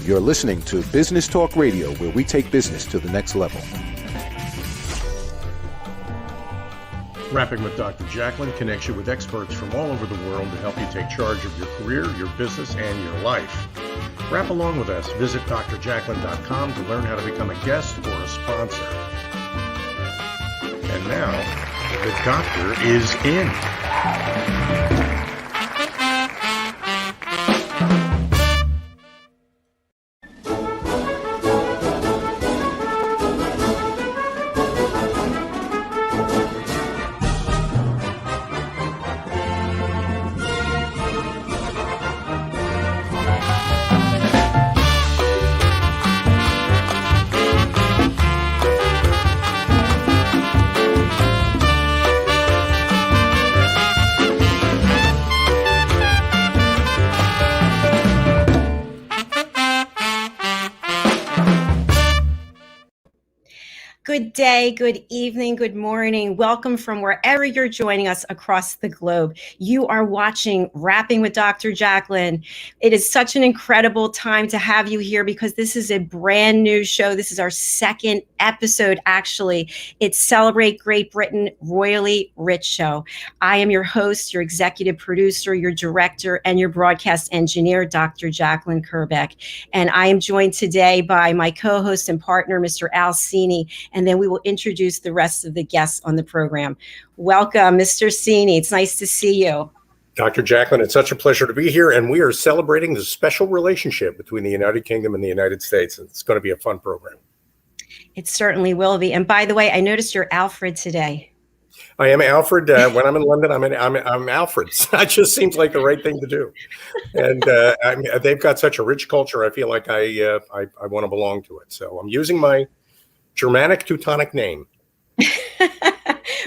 You're listening to Business Talk Radio, where we take business to the next level. Rapping with Dr. Jacqueline connects you with experts from all over the world to help you take charge of your career, your business, and your life. Rap along with us. Visit drjacqueline.com to learn how to become a guest or a sponsor. And now, the doctor is in. Good day, good evening, good morning. Welcome from wherever you're joining us across the globe. You are watching Rapping with Dr. Jacqueline. It is such an incredible time to have you here because this is a brand new show. This is our second episode, actually. It's Celebrate Great Britain Royally Rich Show. I am your host, your executive producer, your director, and your broadcast engineer, Dr. Jacqueline Kerbeck. And I am joined today by my co-host and partner, Mr. Cini. And then we will introduce the rest of the guests on the program. Welcome, Mr. Cini. It's nice to see you. Dr. Jacqueline, it's such a pleasure to be here, and we are celebrating the special relationship between the United Kingdom and the United States. It's going to be a fun program. It certainly will be. And by the way, I noticed you're Alfred today. I am Alfred. When I'm in London, I'm Alfred. It just seems like the right thing to do. And they've got such a rich culture. I feel like I want to belong to it. So I'm using my Germanic Teutonic name.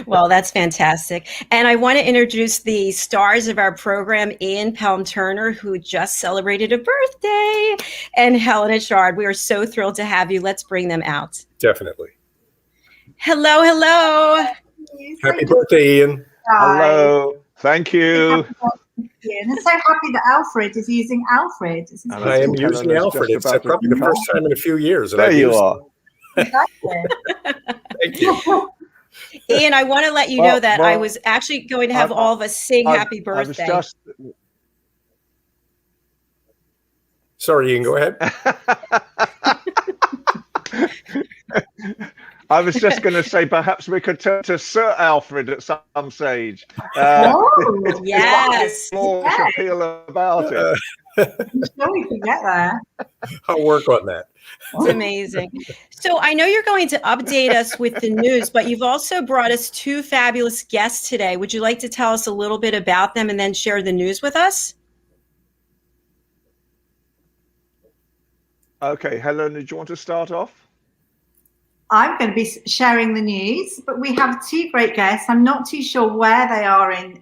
Well, that's fantastic. And I want to introduce the stars of our program, Ian Pelham Turner, who just celebrated a birthday, and Helena Chard. We are so thrilled to have you. Let's bring them out. Definitely. Hello, hello. Happy birthday, Ian. Hello. Thank you. Ian. I'm so happy that Alfred is using Alfred. I am using Alfred. It's probably the first time in a few years. There you are. Thank you. Ian, I want to let you know that I was actually going to have all of us sing happy birthday. Sorry, Ian, go ahead. I was just going to say perhaps we could turn to Sir Alfred at some stage. Yes. More appeal about it. I'm sure we can get there. I'll work on that. It's amazing. So I know you're going to update us with the news, but you've also brought us two fabulous guests today. Would you like to tell us a little bit about them and then share the news with us? Okay, Helena, do you want to start off? I'm going to be sharing the news, but we have two great guests. I'm not too sure where they are in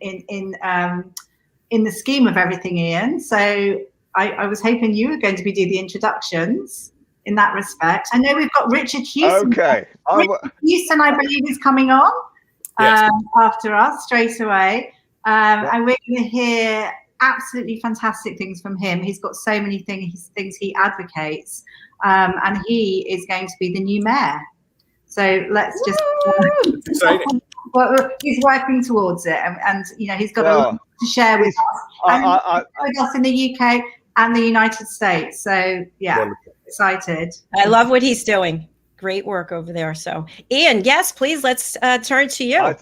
the scheme of everything, Ian. So I was hoping you were going to be doing the introductions in that respect. I know we've got Richard Hewison. Okay. Richard Hewison, I believe, is coming on after us straight away. And we're going to hear absolutely fantastic things from him. He's got so many things he advocates. And he is going to be the new mayor. So let's just exciting. Well, he's working towards it, and you know he's got a lot to share with us, with us in the UK and the United States. So yeah, wonderful. Excited. I love what he's doing. Great work over there. So Ian, yes, please let's turn to you.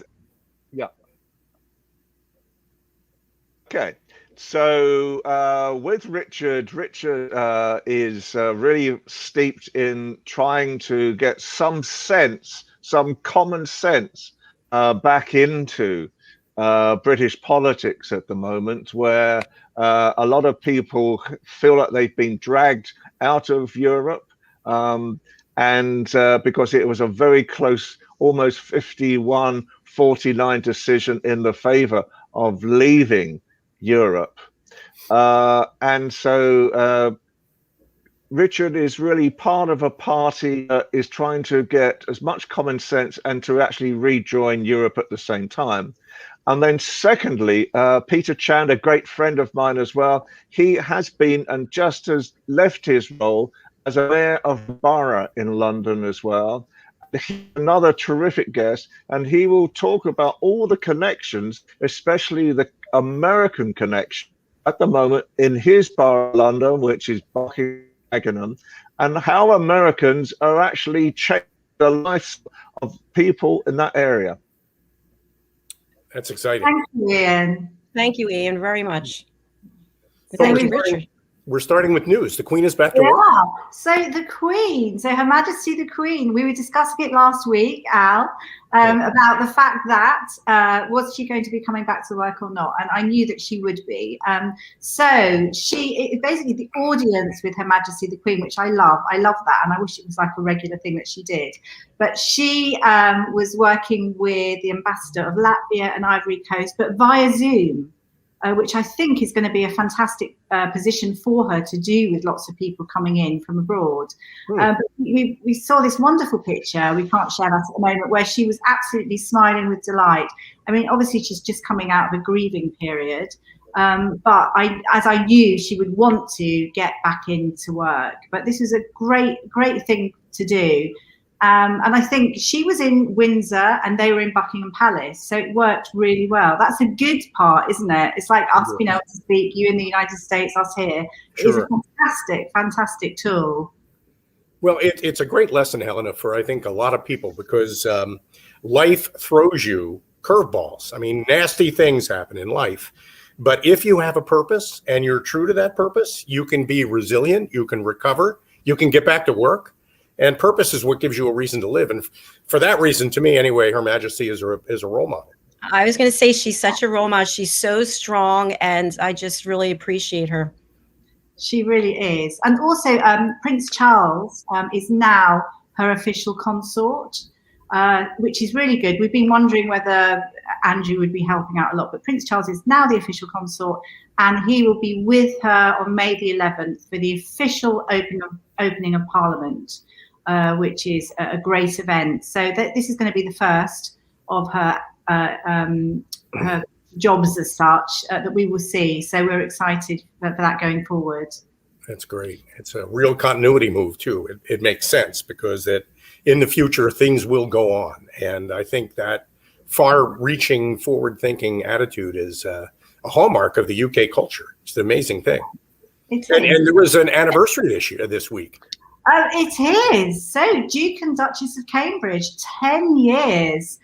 Yeah. Okay. So with Richard is really steeped in trying to get some common sense back into British politics at the moment, where a lot of people feel like they've been dragged out of Europe, and because it was a very close, almost 51-49 decision in the favor of leaving Europe. And so Richard is really part of a party that is trying to get as much common sense and to actually rejoin Europe at the same time. And then secondly, Peter Chand, a great friend of mine as well, he has been and just has left his role as a mayor of borough in London as well. He's another terrific guest, and he will talk about all the connections, especially the American connection at the moment in his borough of London, which is Dagenham, and how Americans are actually changing the lives of people in that area. That's exciting. Thank you, Ian. Thank you, Ian, very much. Thank Thank you, you. Richard. We're starting with news. The Queen is back to work. Yeah. So the Queen, so Her Majesty the Queen, we were discussing it last week, Al, about the fact that was she going to be coming back to work or not? And I knew that she would be. So basically the audience with Her Majesty the Queen, which I love that, and I wish it was like a regular thing that she did. But she was working with the ambassador of Latvia and Ivory Coast, but via Zoom. Which I think is going to be a fantastic position for her to do with lots of people coming in from abroad. But we saw this wonderful picture, we can't share that at the moment, where she was absolutely smiling with delight. I mean, obviously she's just coming out of a grieving period, but as I knew she would want to get back into work. But this is a great thing to do. And I think she was in Windsor and they were in Buckingham Palace. So it worked really well. That's a good part, isn't it? It's like us being able to speak, you in the United States, us here. It is a fantastic tool. Well, it's a great lesson, Helena, for I think a lot of people, because life throws you curveballs. I mean, nasty things happen in life. But if you have a purpose and you're true to that purpose, you can be resilient, you can recover, you can get back to work. And purpose is what gives you a reason to live. And for that reason, to me anyway, Her Majesty is a role model. I was going to say she's such a role model. She's so strong, and I just really appreciate her. She really is. And also, Prince Charles is now her official consort, which is really good. We've been wondering whether Andrew would be helping out a lot, but Prince Charles is now the official consort, and he will be with her on May the 11th for the official opening of Parliament. Which is a great event. So this is going to be the first of her jobs as such that we will see. So we're excited for that going forward. That's great. It's a real continuity move too. It makes sense because that in the future things will go on, and I think that far-reaching, forward-thinking attitude is a hallmark of the UK culture. It's an amazing thing. And there was an anniversary this week. It is. So Duke and Duchess of Cambridge, 10 years.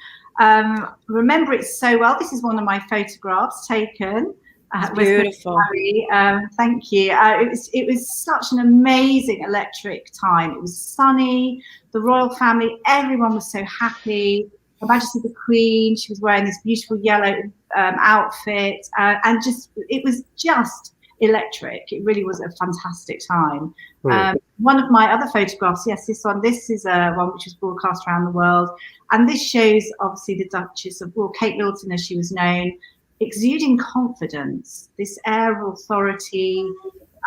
Remember it so well. This is one of my photographs taken. Beautiful. Thank you. It was such an amazing electric time. It was sunny. The royal family, everyone was so happy. Her Majesty the Queen, she was wearing this beautiful yellow outfit. And it was just electric. It really was a fantastic time. One of my other photographs, yes, this is one which was broadcast around the world, and this shows obviously the Duchess of, Kate Middleton as she was known, exuding confidence, this air of authority,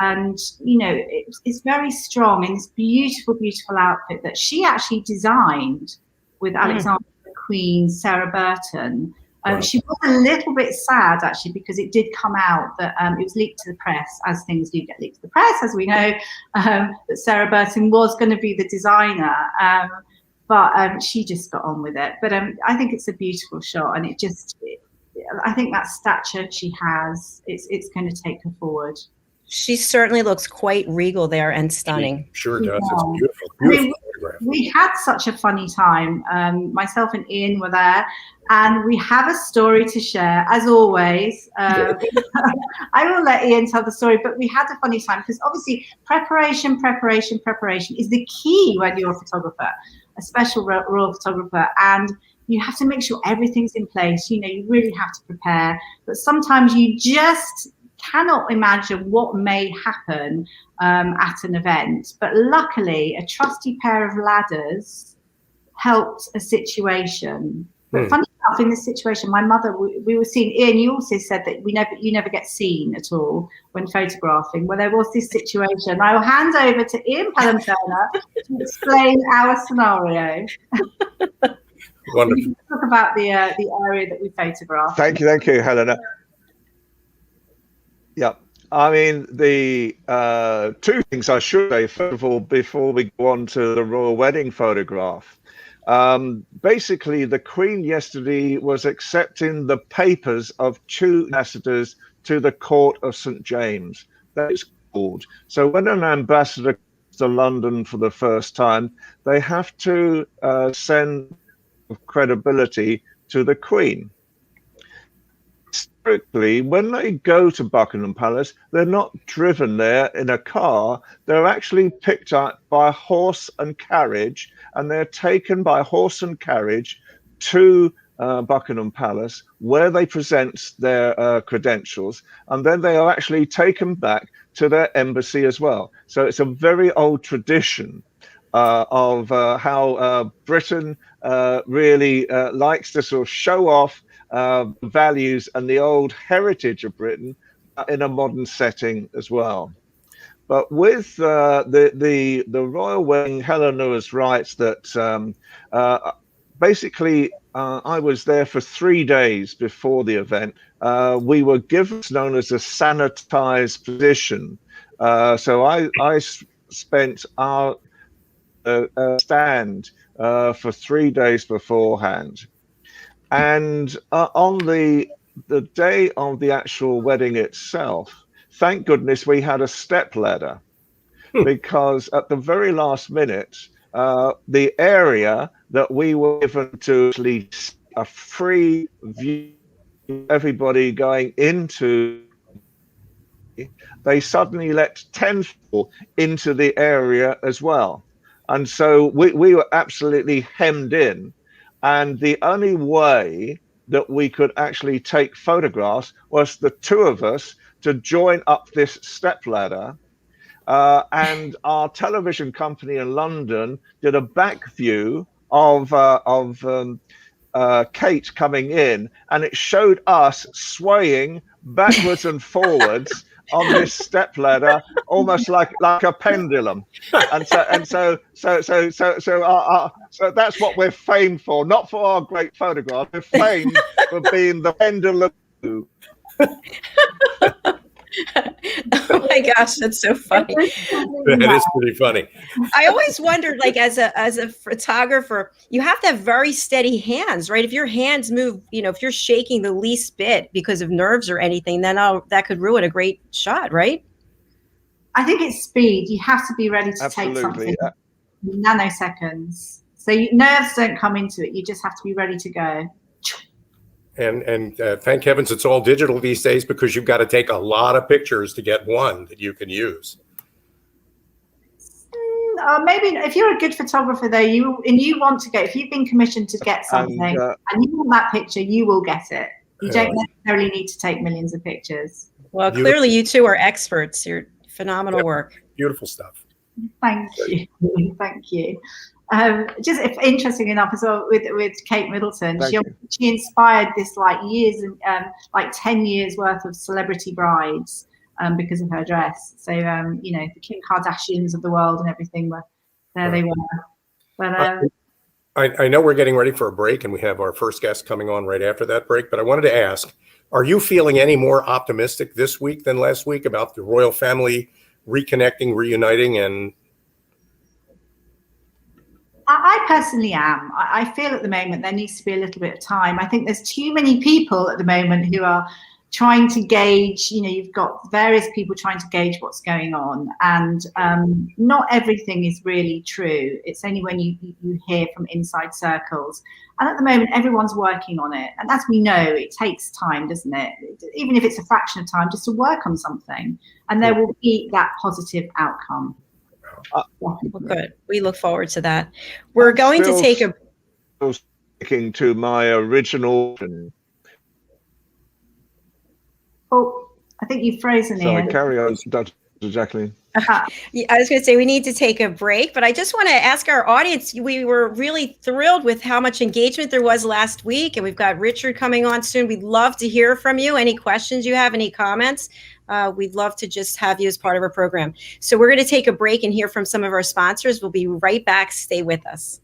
and it's very strong in this beautiful outfit that she actually designed with Alexander the Queen, Sarah Burton. She was a little bit sad, actually, because it did come out that it was leaked to the press, as things do get leaked to the press, as we know, that Sarah Burton was going to be the designer. But she just got on with it. But I think it's a beautiful shot, and I think that stature she has, it's going to take her forward. She certainly looks quite regal there and stunning. She sure does. Yeah. It's beautiful. Photograph. We had such a funny time. Myself and Ian were there, and we have a story to share, as always. I will let Ian tell the story, but we had a funny time because obviously preparation is the key when you're a photographer, a special royal photographer, and you have to make sure everything's in place. You really have to prepare, but sometimes you just cannot imagine what may happen at an event. But luckily, a trusty pair of ladders helped a situation. But funny enough, in this situation, my mother, we were seeing, Ian, you also said that you never get seen at all when photographing. Well, there was this situation. I will hand over to Ian Pelham to explain our scenario. Wonderful. We can talk about the area that we photographed. Thank you, Helena. Yeah, I mean, the two things I should say, first of all, before we go on to the royal wedding photograph. Basically, the Queen yesterday was accepting the papers of two ambassadors to the Court of St. James. That is called. So when an ambassador comes to London for the first time, they have to send credibility to the Queen. Strictly, when they go to Buckingham Palace, they're not driven there in a car. They're actually picked up by horse and carriage, and they're taken by horse and carriage to Buckingham Palace, where they present their credentials, and then they are actually taken back to their embassy as well. So it's a very old tradition of how Britain really likes to sort of show off values and the old heritage of Britain in a modern setting as well. But with the royal wedding, Helena was right that basically I was there for 3 days before the event. We were given what's known as a sanitized position. So I spent our stand for 3 days beforehand. And on the day of the actual wedding itself, thank goodness we had a step ladder, because at the very last minute, the area that we were given to actually a free view, everybody going into, they suddenly let 10 people into the area as well. And so we were absolutely hemmed in. And the only way that we could actually take photographs was the two of us to join up this stepladder. And our television company in London did a back view of Kate coming in, and it showed us swaying backwards and forwards on this stepladder, almost like a pendulum. And so that's what we're famed for, not for our great photograph. We're famed for being the pendulum. Oh my gosh, that's so funny. That is pretty funny. I always wondered, like, as a photographer, you have to have very steady hands, right? If your hands move, if you're shaking the least bit because of nerves or anything, then that could ruin a great shot, right? I think it's speed. You have to be ready to Absolutely. take something in nanoseconds. So nerves don't come into it. You just have to be ready to go. And thank heavens it's all digital these days, because you've got to take a lot of pictures to get one that you can use. Maybe if you're a good photographer, though, you want to go, if you've been commissioned to get something and you want that picture, you will get it. You don't necessarily need to take millions of pictures. Well, clearly you two are experts. You're phenomenal work. Beautiful stuff. Thank you. Thank you. Just interesting enough as well with Kate Middleton, she inspired this years and 10 years worth of celebrity brides because of her dress. So the Kim Kardashians of the world and everything they were. But I know we're getting ready for a break, and we have our first guest coming on right after that break. But I wanted to ask, are you feeling any more optimistic this week than last week about the royal family reconnecting, reuniting, and I personally am. I feel at the moment there needs to be a little bit of time. I think there's too many people at the moment who are trying to gauge, you've got various people trying to gauge what's going on. And not everything is really true. It's only when you hear from inside circles. And at the moment, everyone's working on it. And as we know, it takes time, doesn't it? Even if it's a fraction of time, just to work on something. And there will be that positive outcome. Well, good. We look forward to that. We're going to take a. Sticking to my original. Oh, I think you've frozen here. Sorry, carry on, Dr. Jacqueline. Yeah, I was going to say we need to take a break, but I just want to ask our audience. We were really thrilled with how much engagement there was last week, and we've got Richard coming on soon. We'd love to hear from you. Any questions you have, any comments? We'd love to just have you as part of our program. So we're going to take a break and hear from some of our sponsors. We'll be right back. Stay with us.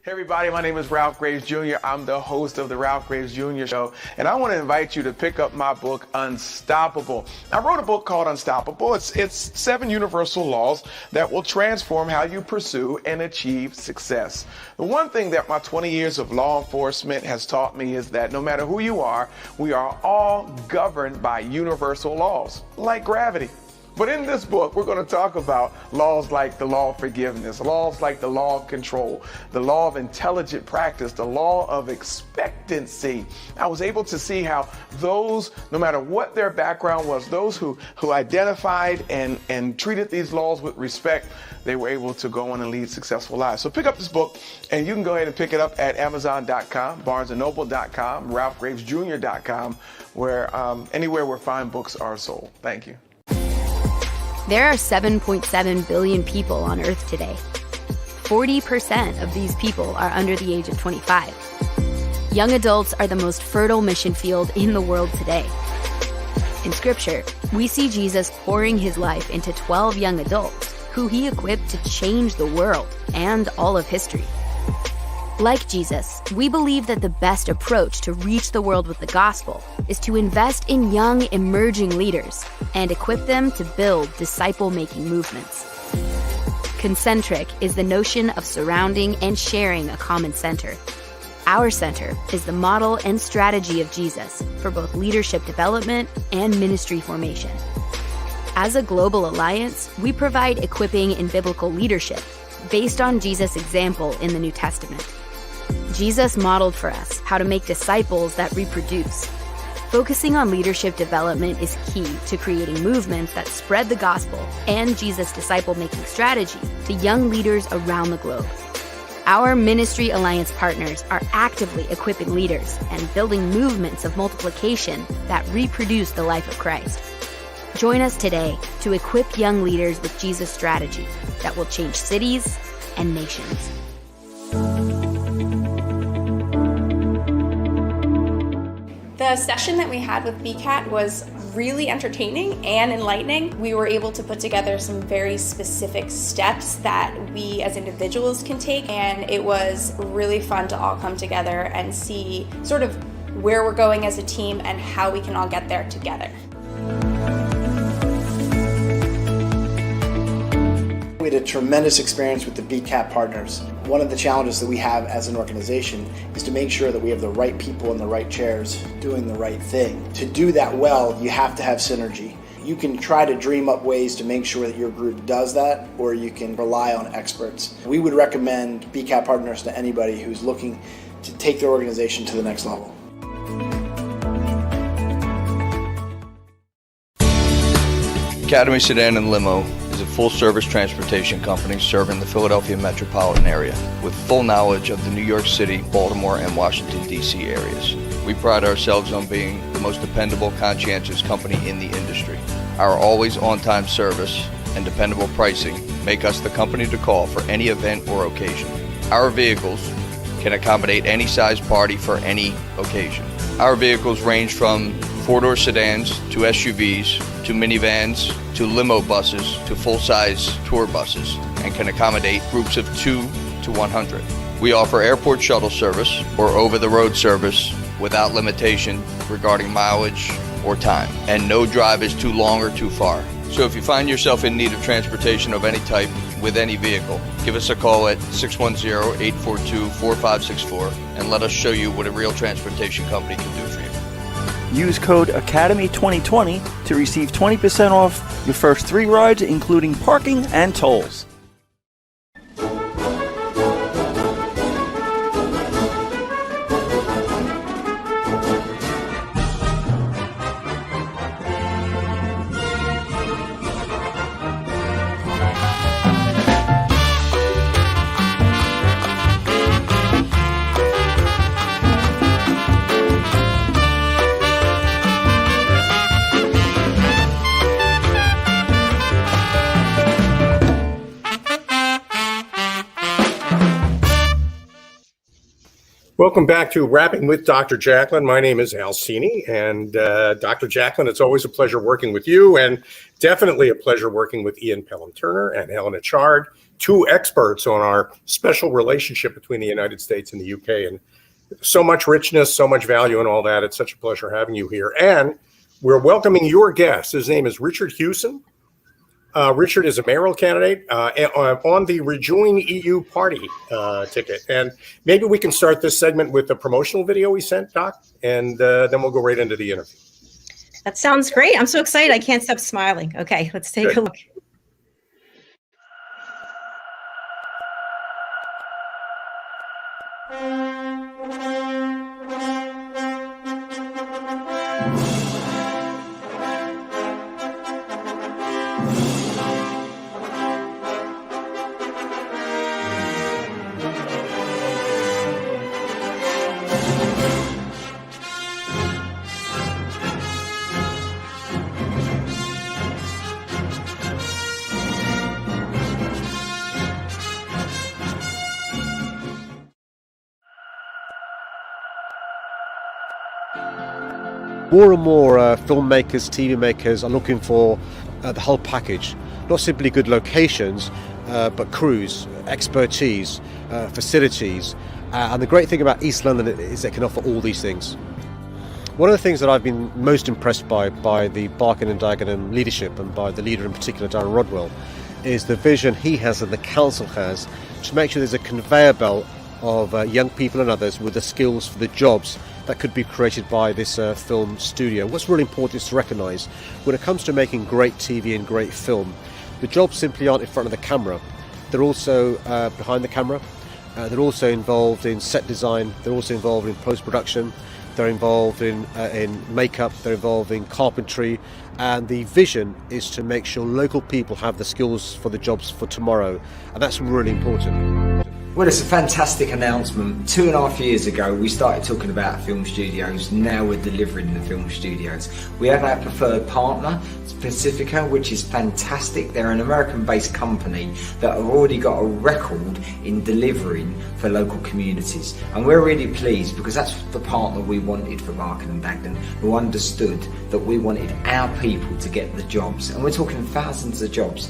Hey everybody, my name is Ralph Graves Jr. I'm the host of the Ralph Graves Jr. Show, and I want to invite you to pick up my book, Unstoppable. I wrote a book called Unstoppable. It's 7 universal laws that will transform how you pursue and achieve success. The one thing that my 20 years of law enforcement has taught me is that no matter who you are, we are all governed by universal laws, like gravity. But in this book, we're going to talk about laws like the law of forgiveness, laws like the law of control, the law of intelligent practice, the law of expectancy. I was able to see how those, no matter what their background was, those who identified and treated these laws with respect, they were able to go on and lead successful lives. So pick up this book, and you can go ahead and pick it up at Amazon.com, BarnesandNoble.com, RalphGravesJr.com, where anywhere where fine books are sold. Thank you. There are 7.7 billion people on Earth today. 40% of these people are under the age of 25. Young adults are the most fertile mission field in the world today. In Scripture, we see Jesus pouring his life into 12 young adults who he equipped to change the world and all of history. Like Jesus, we believe that the best approach to reach the world with the gospel is to invest in young, emerging leaders and equip them to build disciple-making movements. Concentric is the notion of surrounding and sharing a common center. Our center is the model and strategy of Jesus for both leadership development and ministry formation. As a global alliance, we provide equipping in biblical leadership based on Jesus' example in the New Testament. Jesus modeled for us how to make disciples that reproduce. Focusing on leadership development is key to creating movements that spread the gospel and Jesus' disciple-making strategy to young leaders around the globe. Our Ministry Alliance partners are actively equipping leaders and building movements of multiplication that reproduce the life of Christ. Join us today to equip young leaders with Jesus' strategy that will change cities and nations. The session that we had with BCAT was really entertaining and enlightening. We were able to put together some very specific steps that we as individuals can take, and it was really fun to all come together and see sort of where we're going as a team and how we can all get there together. We had a tremendous experience with the BCAT partners. One of the challenges that we have as an organization is to make sure that we have the right people in the right chairs doing the right thing. To do that well, you have to have synergy. You can try to dream up ways to make sure that your group does that, or you can rely on experts. We would recommend BCAT partners to anybody who's looking to take their organization to the next level. Academy Sedan and Limo is a full-service transportation company serving the Philadelphia metropolitan area with full knowledge of the New York City, Baltimore, and Washington, D.C. areas. We pride ourselves on being the most dependable, conscientious company in the industry. Our always on-time service and dependable pricing make us the company to call for any event or occasion. Our vehicles can accommodate any size party for any occasion. Our vehicles range from 4-door sedans to SUVs to minivans to limo buses to full-size tour buses and can accommodate groups of 2 to 100. We offer airport shuttle service or over-the-road service without limitation regarding mileage or time, and no drive is too long or too far. So if you find yourself in need of transportation of any type with any vehicle, give us a call at 610-842-4564 and let us show you what a real transportation company can do for you. Use code ACADEMY2020 to receive 20% off your first 3 rides, including parking and tolls. Welcome back to Rapping with Dr. Jacqueline. My name is Al Cini, and Dr. Jacqueline, it's always a pleasure working with you, and definitely a pleasure working with Ian Pelham Turner and Helena Chard, two experts on our special relationship between the United States and the UK. And so much richness, so much value and all that. It's such a pleasure having you here. And we're welcoming your guest. His name is Richard Hewison. Richard is a mayoral candidate on the Rejoin EU party ticket. And maybe we can start this segment with the promotional video we sent, Doc, and then we'll go right into the interview. That sounds great. I'm so excited. I can't stop smiling. Okay, let's take a look. More and more filmmakers, TV makers are looking for the whole package, not simply good locations, but crews, expertise, facilities. And the great thing about East London is they can offer all these things. One of the things that I've been most impressed by the Barking and Dagenham leadership, and by the leader in particular, Darren Rodwell, is the vision he has and the council has to make sure there's a conveyor belt of young people and others with the skills for the jobs that could be created by this film studio. What's really important is to recognise, when it comes to making great TV and great film, the jobs simply aren't in front of the camera. They're also behind the camera. They're also involved in set design. They're also involved in post-production. They're involved in makeup. They're involved in carpentry. And the vision is to make sure local people have the skills for the jobs for tomorrow. And that's really important. Well, it's a fantastic announcement. 2.5 years ago, we started talking about film studios. Now we're delivering the film studios. We have our preferred partner, Pacifica, which is fantastic. They're an American-based company that have already got a record in delivering for local communities. And we're really pleased because that's the partner we wanted for Barking and Dagenham, who understood that we wanted our people to get the jobs. And we're talking thousands of jobs.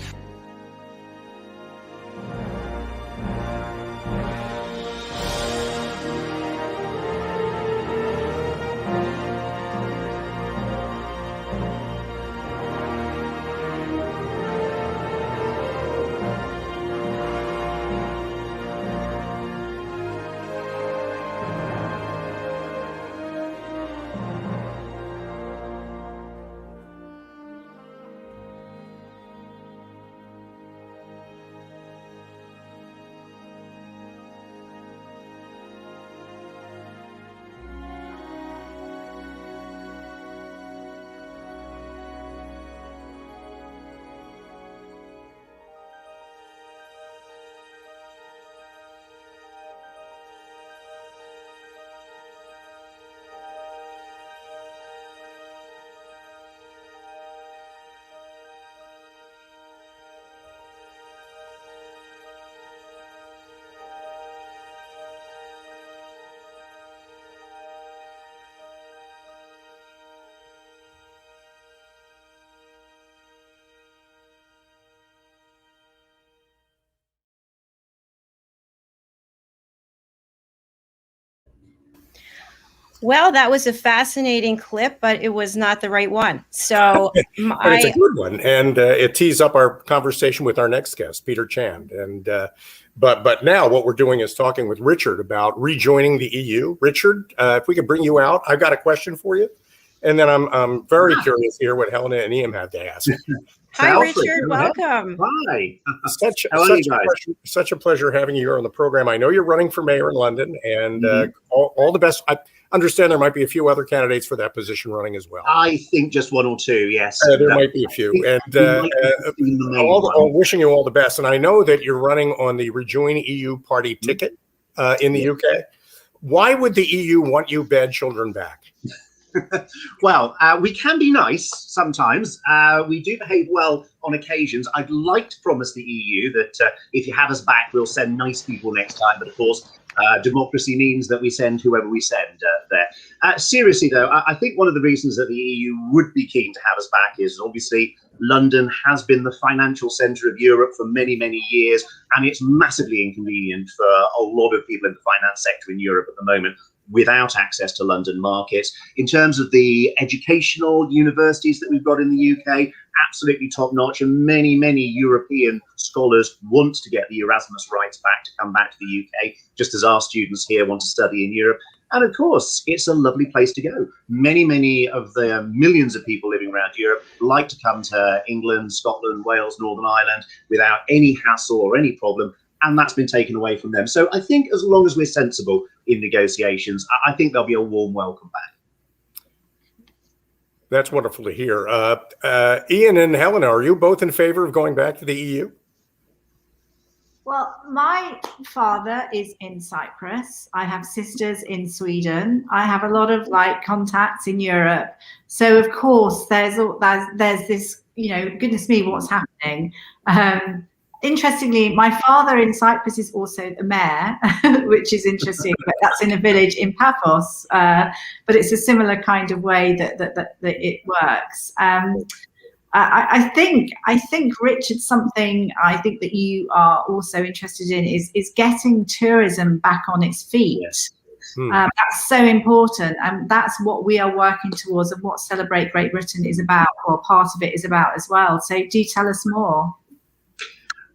Well, that was a fascinating clip, but it was not the right one. So but it's a good one, and it tees up our conversation with our next guest, Peter Chand. And but now what we're doing is talking with Richard about rejoining the EU. Richard, if we could bring you out, I've got a question for you, and then I'm very curious to hear what Helena and Ian had to ask. Hi, Richard. Welcome. Hi. Such a pleasure having you here on the program. I know you're running for mayor in London, and all the best. I understand there might be a few other candidates for that position running as well. I think just one or two, yes. There might be a few. And wishing you all the best. And I know that you're running on the Rejoin EU party ticket in the UK. Why would the EU want you bad children back? Well, we can be nice sometimes. We do behave well on occasions. I'd like to promise the EU that if you have us back, we'll send nice people next time. But of course, Democracy means that we send whoever we send there. Seriously, though, I think one of the reasons that the EU would be keen to have us back is obviously London has been the financial centre of Europe for many, many years, and it's massively inconvenient for a lot of people in the finance sector in Europe at the moment without access to London markets. In terms of the educational universities that we've got in the UK, absolutely top notch, and many, many European scholars want to get the Erasmus rights back to come back to the UK, just as our students here want to study in Europe. And of course, it's a lovely place to go. Many, many of the millions of people living around Europe like to come to England, Scotland, Wales, Northern Ireland without any hassle or any problem. And that's been taken away from them. So I think as long as we're sensible in negotiations, I think there'll be a warm welcome back. That's wonderful to hear. Ian and Helena, are you both in favor of going back to the EU? Well, my father is in Cyprus. I have sisters in Sweden. I have a lot of contacts in Europe. So of course there's this, goodness me, what's happening? Interestingly, my father in Cyprus is also the mayor, which is interesting, but that's in a village in Paphos. But it's a similar kind of way that it works. I think, Richard, something I think that you are also interested in is getting tourism back on its feet. Yes. That's so important, and that's what we are working towards, and what Celebrate Great Britain is about, or part of it is about as well. So do tell us more.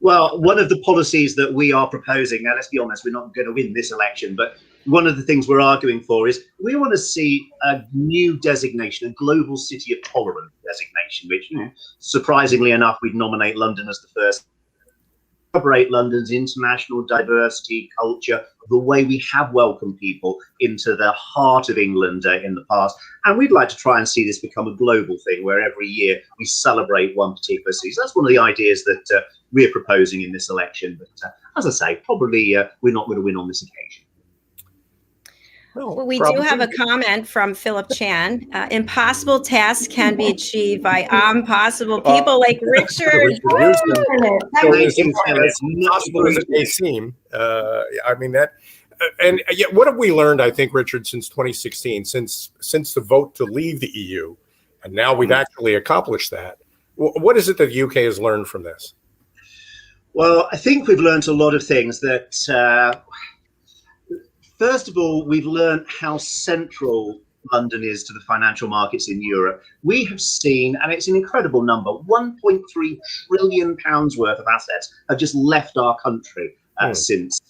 Well, one of the policies that we are proposing, now let's be honest, we're not going to win this election, but one of the things we're arguing for is we want to see a new designation, a global city of tolerance designation, which, surprisingly enough, we'd nominate London as the first. Celebrate London's international diversity, culture, the way we have welcomed people into the heart of England in the past. And we'd like to try and see this become a global thing where every year we celebrate one particular city. So that's one of the ideas that we're proposing in this election. But as I say, probably we're not going to win on this occasion. Well, we do have a comment from Philip Chan. Impossible tasks can be achieved by impossible people like Richard. As impossible as it may seem. I mean, that. And yet, what have we learned, I think, Richard, since 2016, since the vote to leave the EU, and now we've actually accomplished that? What is it that the UK has learned from this? Well, I think we've learned a lot of things that. First of all, we've learned how central London is to the financial markets in Europe. We have seen, and it's an incredible number, £1.3 trillion worth of assets have just left our country since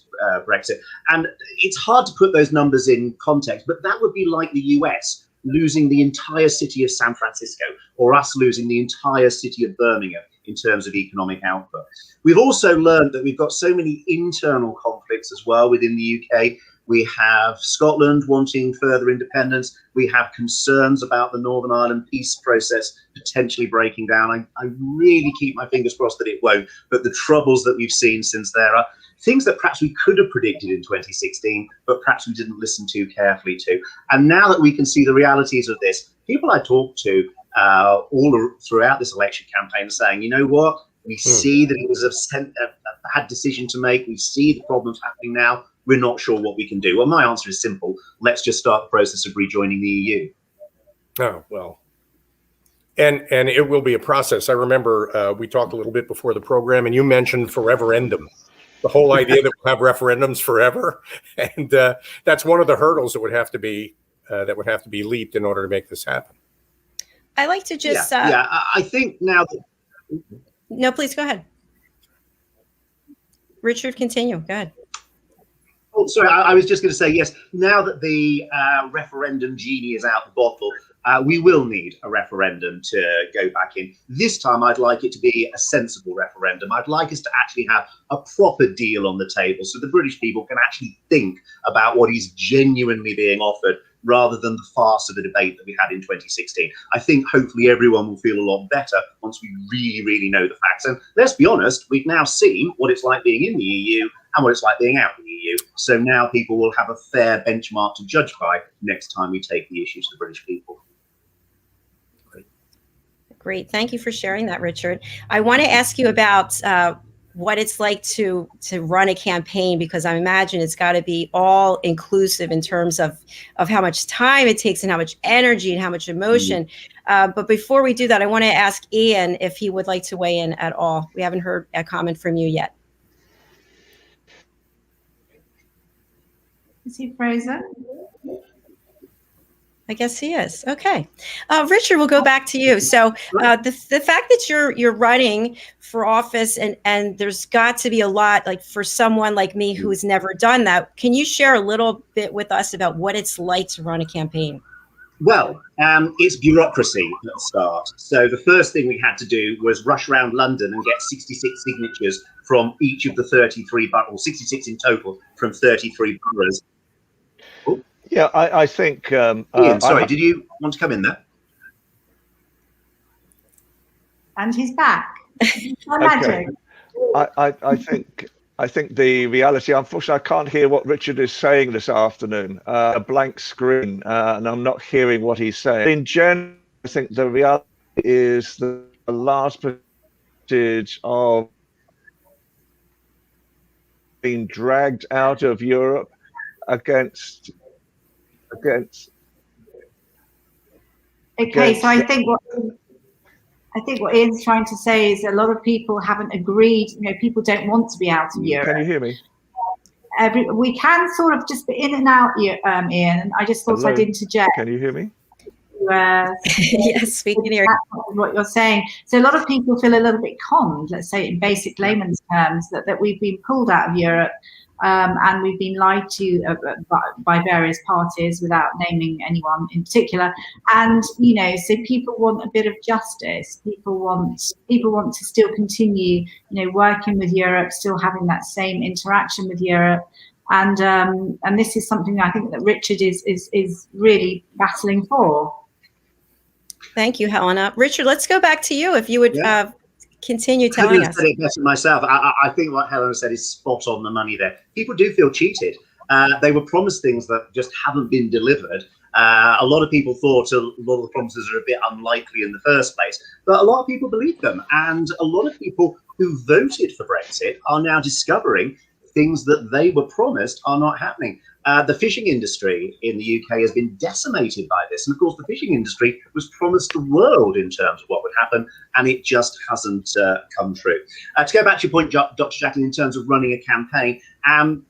Brexit. And it's hard to put those numbers in context, but that would be like the US losing the entire city of San Francisco, or us losing the entire city of Birmingham in terms of economic output. We've also learned that we've got so many internal conflicts as well within the UK. We have Scotland wanting further independence. We have concerns about the Northern Ireland peace process potentially breaking down. I really keep my fingers crossed that it won't. But the troubles that we've seen since there are things that perhaps we could have predicted in 2016, but perhaps we didn't listen too carefully to. And now that we can see the realities of this, people I talk to all throughout this election campaign are saying, you know what? We see that it was a bad decision to make. We see the problems happening now. We're not sure what we can do. Well, my answer is simple. Let's just start the process of rejoining the EU. Oh, well. And it will be a process. I remember we talked a little bit before the program, and you mentioned foreverendum, the whole idea that we'll have referendums forever. And that's one of the hurdles that would have to be leaped in order to make this happen. I like to just... I think now... No, please go ahead. Richard, continue. Go ahead. Oh, sorry, I was just going to say, yes, now that the referendum genie is out the bottle, we will need a referendum to go back in. This time, I'd like it to be a sensible referendum. I'd like us to actually have a proper deal on the table so the British people can actually think about what is genuinely being offered, rather than the farce of the debate that we had in 2016. I think hopefully everyone will feel a lot better once we really, really know the facts. And let's be honest, we've now seen what it's like being in the EU and what it's like being out of the EU. So now people will have a fair benchmark to judge by next time we take the issue to the British people. Great. Thank you for sharing that, Richard. I want to ask you about what it's like to run a campaign, because I imagine it's got to be all inclusive in terms of how much time it takes and how much energy and how much emotion. But before we do that, I want to ask Ian if he would like to weigh in at all. We haven't heard a comment from you yet. Is he frozen? I guess he is. Okay. Richard, we'll go back to you. So the fact that you're running for office and there's got to be a lot, like for someone like me who's never done that, can you share a little bit with us about what it's like to run a campaign? Well, it's bureaucracy at the start. So the first thing we had to do was rush around London and get 66 signatures from each of the 33 boroughs, 66 in total from 33 boroughs. Oh. Yeah, I think. Ian, sorry, did you want to come in there? And he's back. Okay. I think the reality, unfortunately, I can't hear what Richard is saying this afternoon. A blank screen, and I'm not hearing what he's saying. In general, I think the reality is the large percentage of being dragged out of Europe against. Okay, so I think what Ian's trying to say is a lot of people haven't agreed. People don't want to be out of Europe. Can you hear me? We can sort of just be in and out, Ian. And I just thought Hello? I'd interject. Can you hear me? Yes, we can hear what you're saying. So a lot of people feel a little bit conned, let's say in basic layman's terms, that we've been pulled out of Europe. And we've been lied to by various parties without naming anyone in particular. And, so people want a bit of justice. People want to still continue, working with Europe, still having that same interaction with Europe. And this is something I think that Richard is really battling for. Thank you, Helena. Richard, let's go back to you. If you would continue telling us. I couldn't have said it better myself. I think what Helena said is spot on the money there. People do feel cheated. They were promised things that just haven't been delivered. A lot of people thought a lot of the promises are a bit unlikely in the first place, but a lot of people believe them. And a lot of people who voted for Brexit are now discovering things that they were promised are not happening. The fishing industry in the UK has been decimated by this. And of course, the fishing industry was promised the world in terms of what would happen, and it just hasn't come true. To go back to your point, Dr. Jacqueline, in terms of running a campaign,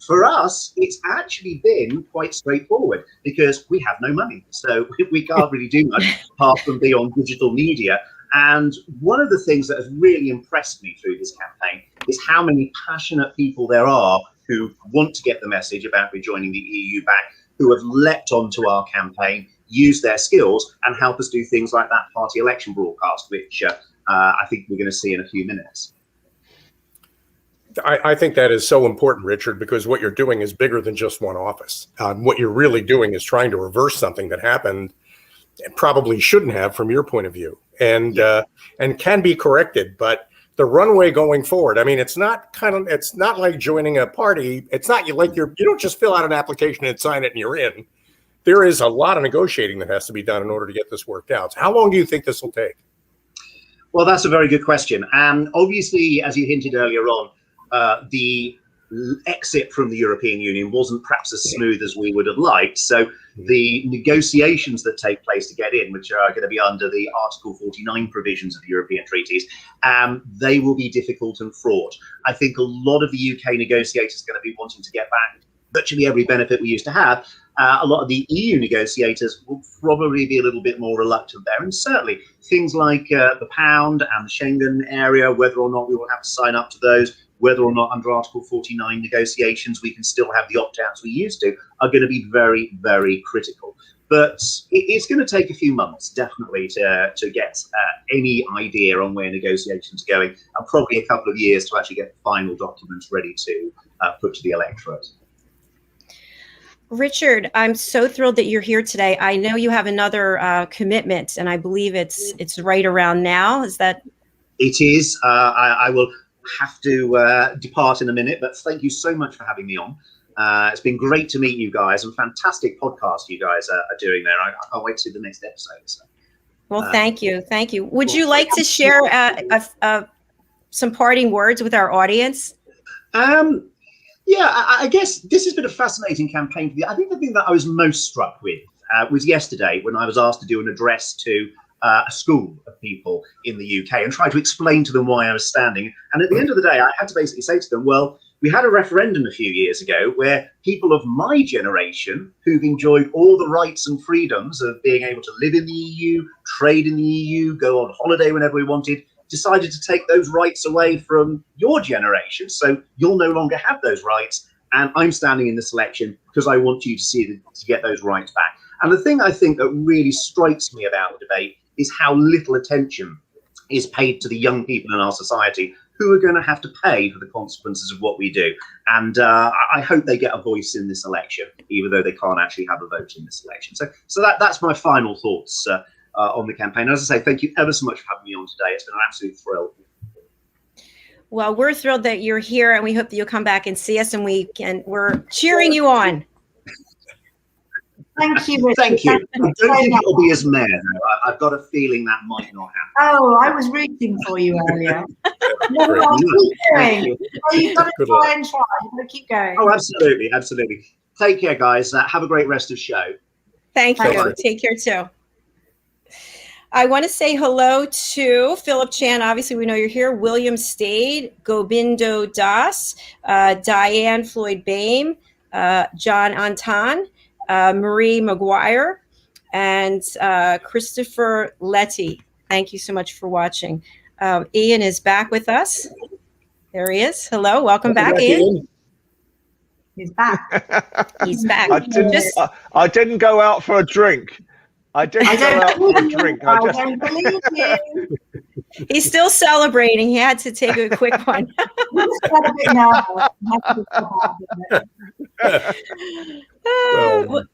for us, it's actually been quite straightforward because we have no money. So we can't really do much apart from be on digital media. And one of the things that has really impressed me through this campaign is how many passionate people there are who want to get the message about rejoining the EU back, who have leapt onto our campaign, use their skills, and help us do things like that party election broadcast, which I think we're going to see in a few minutes. I think that is so important, Richard, because what you're doing is bigger than just one office. What you're really doing is trying to reverse something that happened and probably shouldn't have from your point of view, and can be corrected. But the runway going forward, I mean, it's not like joining a party. It's not like you don't just fill out an application and sign it and you're in. There is a lot of negotiating that has to be done in order to get this worked out. So how long do you think this will take? Well, that's a very good question. Obviously, as you hinted earlier on, the exit from the European Union wasn't perhaps as smooth as we would have liked. So the negotiations that take place to get in, which are going to be under the Article 49 provisions of the European treaties, they will be difficult and fraught. I think a lot of the UK negotiators are going to be wanting to get back virtually every benefit we used to have. A lot of the EU negotiators will probably be a little bit more reluctant there. And certainly things like the pound and the Schengen area, whether or not we will have to sign up to those, whether or not under Article 49 negotiations we can still have the opt-outs we used to, are going to be very, very critical. But it's going to take a few months, definitely, to get any idea on where negotiations are going, and probably a couple of years to actually get the final documents ready to put to the electorate. Richard, I'm so thrilled that you're here today. I know you have another commitment, and I believe it's right around now. Is that? It is. I will have to depart in a minute, but thank you so much for having me on. It's been great to meet you guys, and fantastic podcast you guys are doing there. I can't wait to see the next episode. So. Well, thank you. Would you like to share some parting words with our audience? Yeah, I guess this has been a fascinating campaign for me. I think the thing that I was most struck with was yesterday when I was asked to do an address to a school of people in the UK and try to explain to them why I was standing. And at the end of the day, I had to basically say to them, well, we had a referendum a few years ago where people of my generation, who've enjoyed all the rights and freedoms of being able to live in the EU, trade in the EU, go on holiday whenever we wanted, decided to take those rights away from your generation. So you'll no longer have those rights. And I'm standing in this election because I want you to get those rights back. And the thing I think that really strikes me about the debate is how little attention is paid to the young people in our society who are going to have to pay for the consequences of what we do. And I hope they get a voice in this election, even though they can't actually have a vote in this election. So that's my final thoughts on the campaign. As I say, thank you ever so much for having me on today. It's been an absolute thrill. Well, we're thrilled that you're here, and we hope that you'll come back and see us, and we're cheering you on. Thank you, Richard. Thank you. I don't think it'll be as mayor, though. I've got a feeling that might not happen. Oh, I was rooting for you earlier. Never mind, keep going. Oh, you've got to try and try. You've got to keep going. Oh, absolutely. Absolutely. Take care, guys. Have a great rest of the show. Thank you. Take care, too. I want to say hello to Philip Chan. Obviously, we know you're here. William Stade, Gobindo Das, Diane Floyd-Bame, John Anton, Marie McGuire, and Christopher Letty. Thank you so much for watching. Ian is back with us. There he is. Hello. Welcome back, Ian. He's back. He's back. I didn't go out for a drink. I didn't go out for a drink. I don't believe you. He's still celebrating. He had to take a quick one. Well,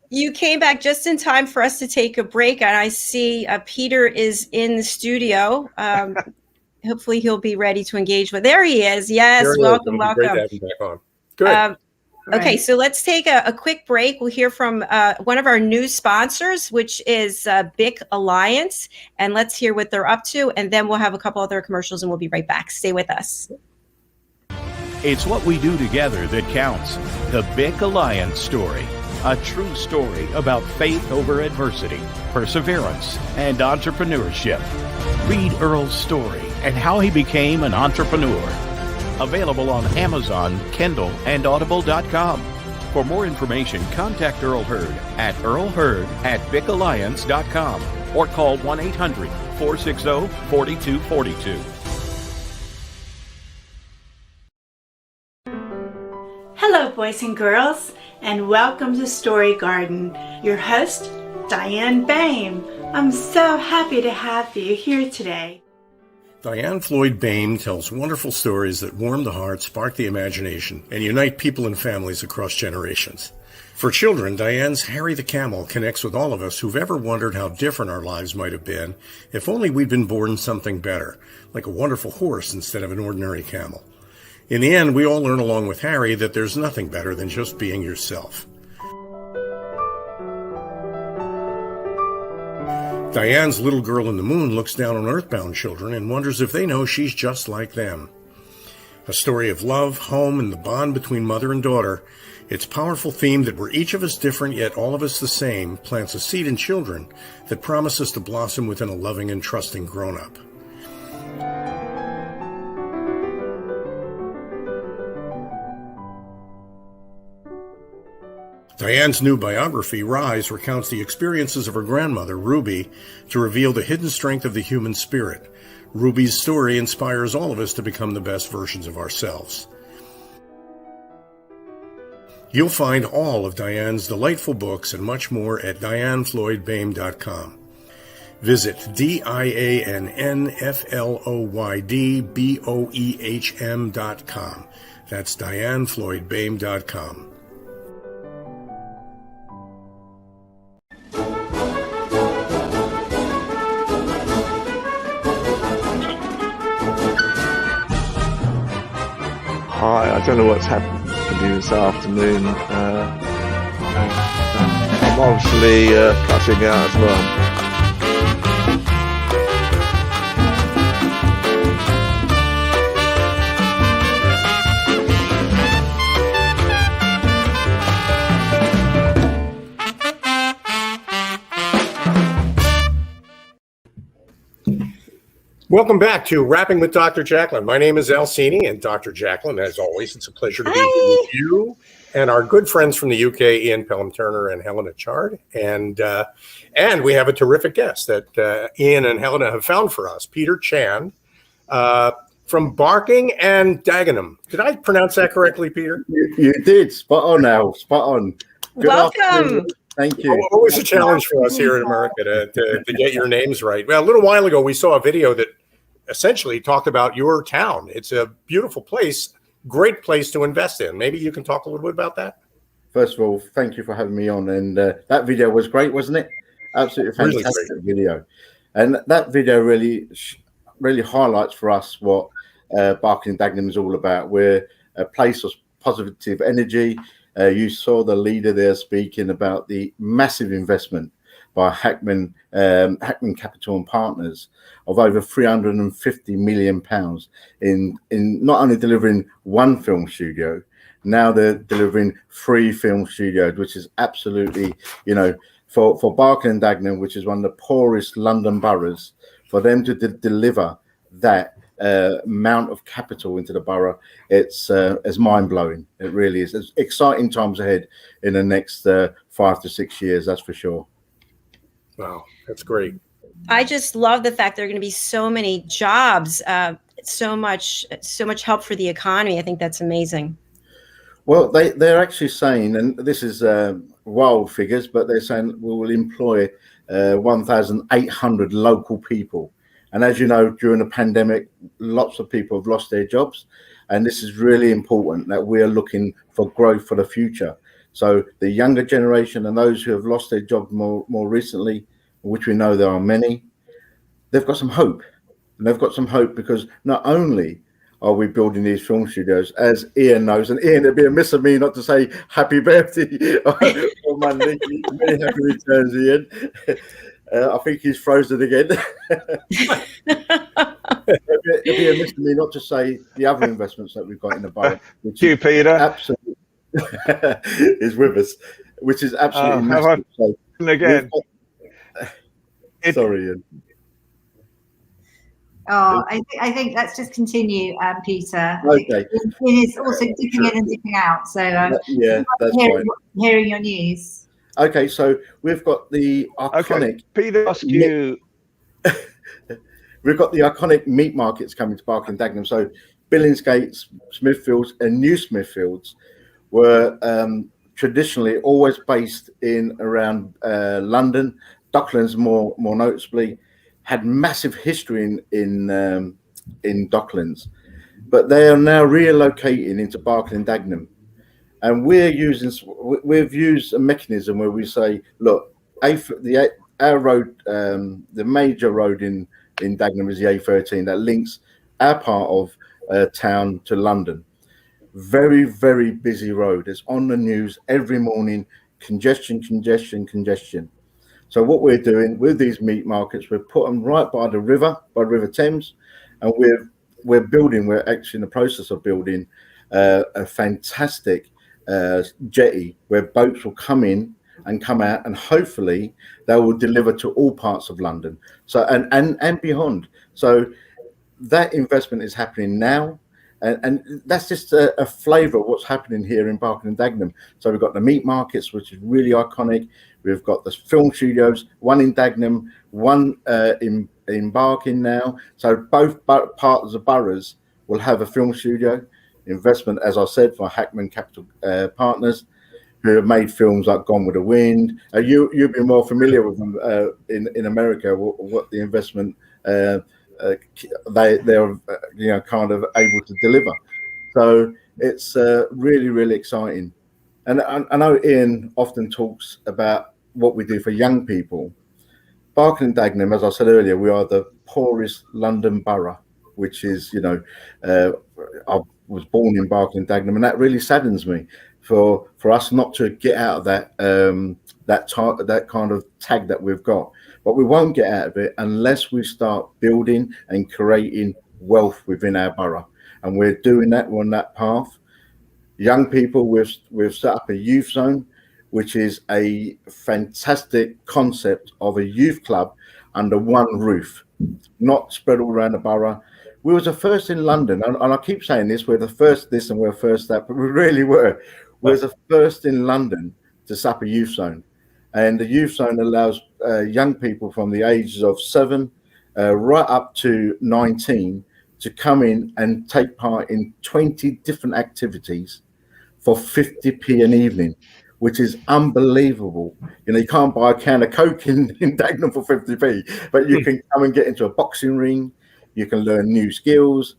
you came back just in time for us to take a break, and I see Peter is in the studio. Hopefully he'll be ready to engage with. There he is. Yes, welcome. Great to have you back on. Good. Okay, so let's take a quick break. We'll hear from one of our new sponsors, which is BIC Alliance, and let's hear what they're up to, and then we'll have a couple other commercials, and we'll be right back. Stay with us. It's what we do together that counts. The BIC Alliance story, a true story about faith over adversity, perseverance, and entrepreneurship. Read Earl's story and how he became an entrepreneur. Available on Amazon, Kindle, and Audible.com. For more information, contact Earl Hurd at earlhurd@bicalliance.com or call 1-800-460-4242. Hello, boys and girls, and welcome to Story Garden. Your host, Diane Bame. I'm so happy to have you here today. Diane Floyd-Bame tells wonderful stories that warm the heart, spark the imagination, and unite people and families across generations. For children, Diane's Harry the Camel connects with all of us who've ever wondered how different our lives might have been if only we'd been born something better, like a wonderful horse instead of an ordinary camel. In the end, we all learn along with Harry that there's nothing better than just being yourself. Diane's Little Girl in the Moon looks down on earthbound children and wonders if they know she's just like them. A story of love, home, and the bond between mother and daughter, its powerful theme that we're each of us different yet all of us the same plants a seed in children that promises to blossom within a loving and trusting grown-up. Diane's new biography, Rise, recounts the experiences of her grandmother, Ruby, to reveal the hidden strength of the human spirit. Ruby's story inspires all of us to become the best versions of ourselves. You'll find all of Diane's delightful books and much more at dianefloydbame.com. Visit dianefloydboehm.com. That's dianefloydbame.com. Hi, I don't know what's happened this afternoon. I'm obviously cutting out as well. Welcome back to Rapping with Dr. Jacqueline. My name is Cini, and Dr. Jacqueline, as always, it's a pleasure to be here with you and our good friends from the UK, Ian Pelham Turner and Helena Chard. And we have a terrific guest that Ian and Helena have found for us, Peter Chan from Barking and Dagenham. Did I pronounce that correctly, Peter? You did. Spot on, Al. Spot on. Good Welcome. afternoon. Thank you. Always a challenge for us here in America to get your names right. Well, a little while ago, we saw a video that essentially talked about your town. It's a beautiful place, great place to invest in. Maybe you can talk a little bit about that. First of all, thank you for having me on. And that video was great, wasn't it? Absolutely fantastic video. And that video really highlights for us what Barking and Dagenham is all about. We're a place of positive energy. You saw the leader there speaking about the massive investment by Hackman Capital and Partners of over £350 million in not only delivering one film studio, now they're delivering 3 film studios, which is absolutely, for Barking and Dagenham, which is one of the poorest London boroughs, for them to deliver that amount of capital into the borough, it's mind-blowing. It really is. It's exciting times ahead in the next 5 to 6 years, that's for sure. Wow, that's great. I just love the fact there are going to be so many jobs, so much help for the economy. I think that's amazing. Well, they're actually saying, and this is wild figures, but they're saying we will employ 1,800 local people. And as you know, during the pandemic, lots of people have lost their jobs. And this is really important that we're looking for growth for the future. So the younger generation and those who have lost their job more recently, which we know there are many, they've got some hope. And they've got some hope because not only are we building these film studios, as Ian knows, and Ian, it'd be amiss of me not to say happy birthday on Monday. Many happy returns, Ian. I think he's frozen again. It'd be amiss of me not to say the other investments that we've got in the borough. Thank you, Peter. Absolutely is with us, which is absolutely massive. Again. Sorry, Ian. Oh, I think let's just continue, Peter. Okay. It is also dipping in and dipping out. So yeah, that's right. Hearing your news. Okay, so we've got the iconic. Okay. Peter, ask you. We've got the iconic meat markets coming to Barking and Dagenham. So Billingsgate, Smithfields, and New Smithfields were traditionally always based in around London. Docklands, more noticeably, had massive history in Docklands, but they are now relocating into Barking and Dagenham, and we've used a mechanism where we say, look, our road, the major road in Dagenham is the A13 that links our part of town to London. Very, very busy road. It's on the news every morning. Congestion. So what we're doing with these meat markets, we're put them right by the river, by River Thames, and we're actually in the process of building a fantastic jetty where boats will come in and come out, and hopefully they will deliver to all parts of London. So and beyond. So that investment is happening now. And that's just a flavour of what's happening here in Barking and Dagenham. So we've got the meat markets, which is really iconic. We've got the film studios, one in Dagenham, one in Barking now. So both parts of the boroughs will have a film studio. Investment, as I said, for Hackman Capital Partners, who have made films like Gone with the Wind. You've been more familiar with them in America, what the investment they're kind of able to deliver. So it's really, really exciting. And I know Ian often talks about what we do for young people. Barking and Dagenham, as I said earlier, we are the poorest London borough, which is, I was born in Barking and Dagenham, and that really saddens me for us not to get out of that kind of tag that we've got. But we won't get out of it unless we start building and creating wealth within our borough. And we're doing that, we're on that path. Young people, we've set up a youth zone, which is a fantastic concept of a youth club under one roof. not spread all around the borough. We was the first in London, and I keep saying this, we're the first this and we're first that, but we really were. We was the first in London to set up a youth zone. And the youth zone allows young people from the ages of 7 right up to 19 to come in and take part in 20 different activities for 50p an evening, which is unbelievable. You know, you can't buy a can of Coke in Dagenham for 50p, but you can come and get into a boxing ring. You can learn new skills,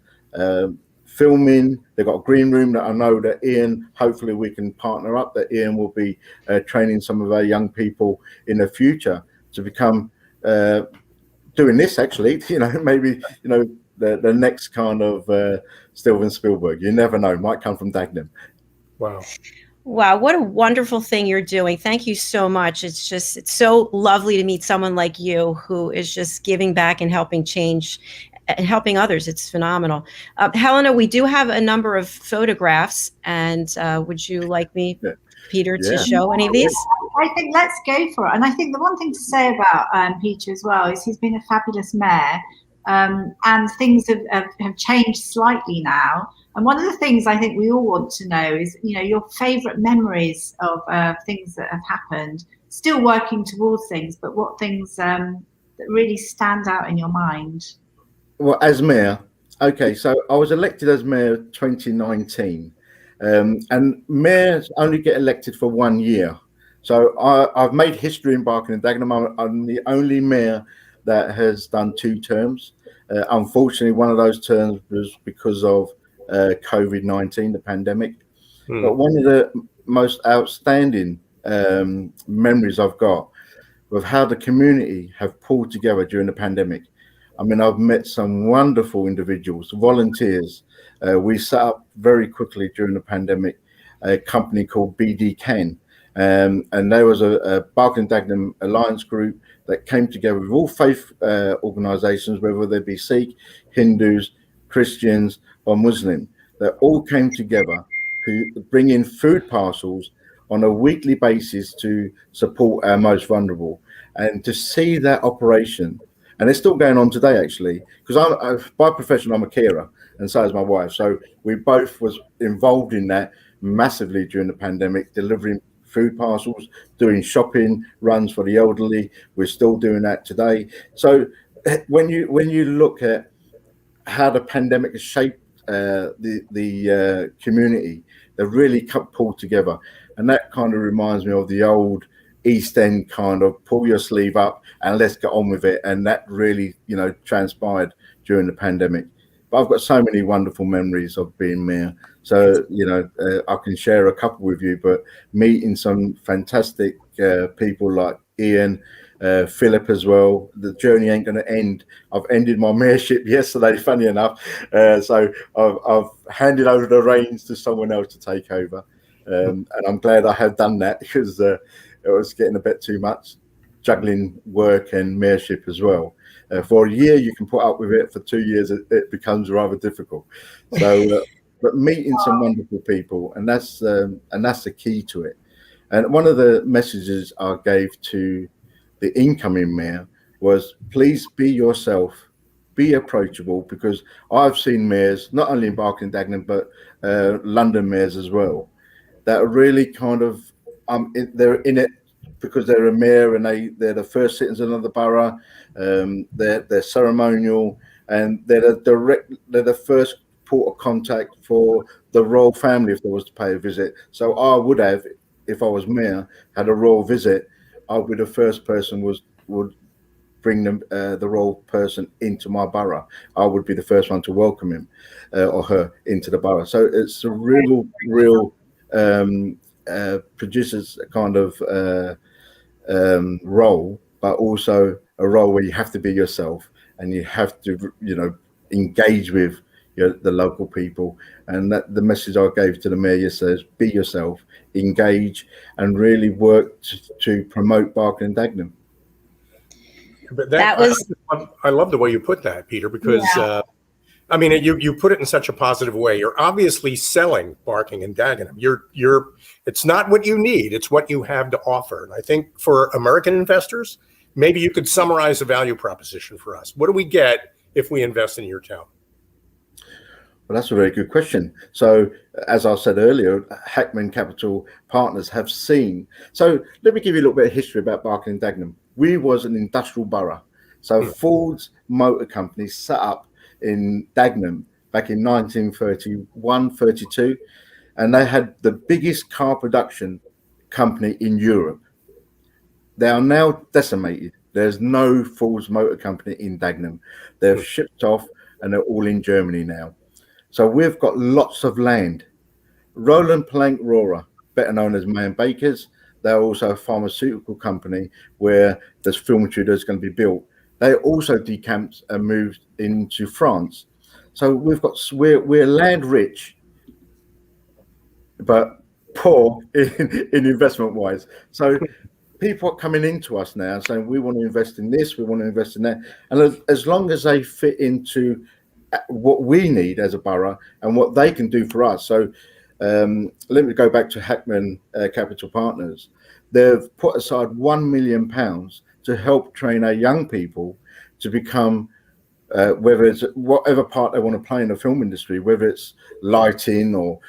filming. They've got a green room that I know that Ian, hopefully we can partner up, that Ian will be training some of our young people in the future to become doing this, actually, you know, maybe, you know, the next kind of Steven Spielberg. You never know, might come from Dagenham. Wow. Wow, what a wonderful thing you're doing. Thank you so much. It's so lovely to meet someone like you who is just giving back and helping change and helping others. It's phenomenal. Helena, we do have a number of photographs, and would you like me, Peter, to show any of these? I think let's go for it. And I think the one thing to say about Peter as well is he's been a fabulous mayor, and things have changed slightly now. And one of the things I think we all want to know is, you know, your favourite memories of things that have happened, still working towards things, but what things that really stand out in your mind? Well, as mayor, okay, so I was elected as mayor 2019, and mayors only get elected for 1 year. So I've made history in Barking and Dagenham. I'm the only mayor that has done 2 terms. Unfortunately, one of those terms was because of COVID-19, the pandemic. But one of the most outstanding memories I've got of how the community have pulled together during the pandemic. I mean, I've met some wonderful individuals, volunteers. We set up very quickly during the pandemic a company called BD Can, and there was a Barking Dagenham Alliance group that came together with all faith organisations, whether they be Sikh, Hindus, Christians, or Muslim, that all came together to bring in food parcels on a weekly basis to support our most vulnerable. And to see that operation, and it's still going on today, actually, because by profession, I'm a carer, and so is my wife. So we both was involved in that massively during the pandemic, delivering food parcels, doing shopping runs for the elderly. We're still doing that today. So when you look at how the pandemic has shaped the community, they've really pulled together, and that kind of reminds me of the old East End kind of pull your sleeve up and let's get on with it, and that really, you know, transpired during the pandemic. But I've got so many wonderful memories of being mayor, so you know, I can share a couple with you. But meeting some fantastic people like Ian, Philip as well. The journey ain't going to end. I've ended my mayorship yesterday, funny enough. So I've handed over the reins to someone else to take over. And I'm glad I have done that, because it was getting a bit too much, juggling work and mayorship as well. For a year, you can put up with it. For 2 years, it becomes rather difficult. So, but meeting some wonderful people, and that's the key to it. And one of the messages I gave to the incoming mayor was, please be yourself, be approachable, because I've seen mayors, not only in Barking and Dagenham, but London mayors as well, that are really kind of, they're in it because they're a mayor and they're the first citizen of the borough, they're ceremonial, and they're the first port of contact for the royal family if there was to pay a visit. So I would have, if I was mayor, had a royal visit, I would be the first person would bring them the royal person into my borough. I would be the first one to welcome him or her into the borough. So it's a real produces a kind of role, but also a role where you have to be yourself and you have to, you know, engage with the local people. And that the message I gave to the mayor yesterday is, be yourself, engage, and really work to promote Barking and Dagenham. But I love the way you put that, Peter, because I mean, you put it in such a positive way. You're obviously selling Barking and Dagenham. It's not what you need, it's what you have to offer. And I think for American investors, maybe you could summarize the value proposition for us. What do we get if we invest in your town? Well, that's a very good question. So, as I said earlier, Hackman Capital Partners have seen. So, let me give you a little bit of history about Barking and Dagenham. We was an industrial borough. So, Ford's Motor Company set up in Dagenham back in 1931-32, and they had the biggest car production company in Europe. They are now decimated. There's no Ford's Motor Company in Dagenham. They've shipped off and they're all in Germany now. So we've got lots of land. Roland Plank Rohrer, better known as Man Bakers, they're also a pharmaceutical company where this film studio is going to be built. They also decamped and moved into France. So we're land rich, but poor in investment wise. So people are coming into us now saying we want to invest in this, we want to invest in that, and as long as they fit into what we need as a borough and what they can do for us. So let me go back to Hackman Capital Partners. They've put aside £1 million to help train our young people to become whether it's whatever part they want to play in the film industry, whether it's lighting or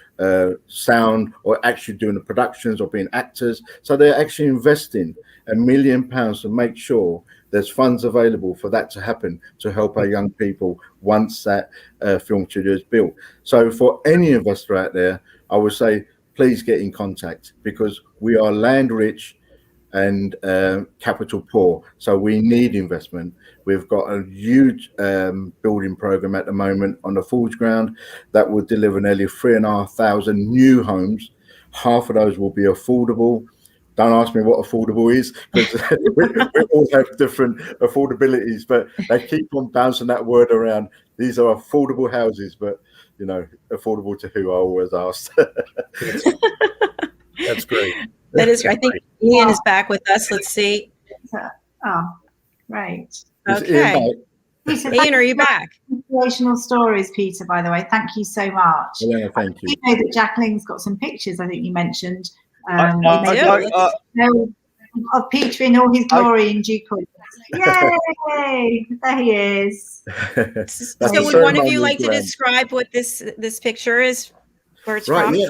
sound or actually doing the productions or being actors. So they're actually investing £1 million to make sure there's funds available for that to happen, to help our young people once that film studio is built. So for any investor out there, I would say, please get in contact, because we are land rich and capital poor. So we need investment. We've got a huge building program at the moment on the Fools ground that will deliver nearly 3,500 new homes. Half of those will be affordable. Don't ask me what affordable is, because we all have different affordabilities, but they keep on bouncing that word around. These are affordable houses, but, you know, affordable to who, I always ask. That's great. That is great. I think Ian is back with us. Let's see. Oh, right. Okay. Ian, are you back? Inspirational stories, Peter, by the way. Thank you so much. Yeah, thank you. You know that Jacqueline's got some pictures, I think you mentioned. I of Peter in all his glory in due course. Yay! There he is. So would one of you like to describe what this picture is, where it's from? Yeah,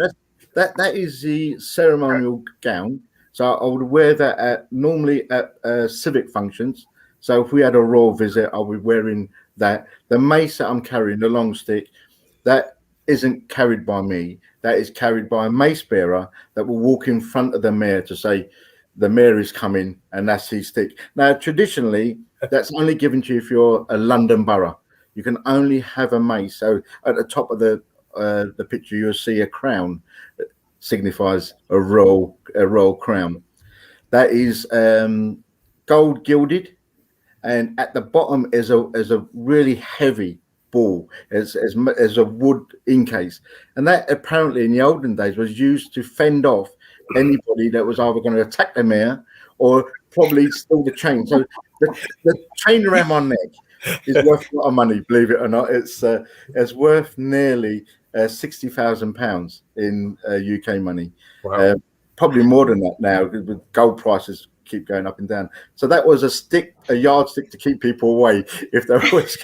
that is the ceremonial gown. So I would wear that normally at civic functions. So if we had a royal visit, I'll be wearing that. The mace that I'm carrying, the long stick, that isn't carried by me. That is carried by a mace bearer that will walk in front of the mayor to say, the mayor is coming, and that's his stick. Now, traditionally, that's only given to you if you're a London borough. You can only have a mace. So at the top of the picture, you'll see a crown that signifies a royal crown. That is gold gilded, and at the bottom is a really heavy ball as a wood encase, and that apparently in the olden days was used to fend off anybody that was either going to attack the mayor or probably steal the chain. So the chain around my neck is worth a lot of money, believe it or not. It's worth nearly £60,000 in UK money. Wow. Probably more than that now, with gold prices keep going up and down. So that was a yardstick to keep people away if they always.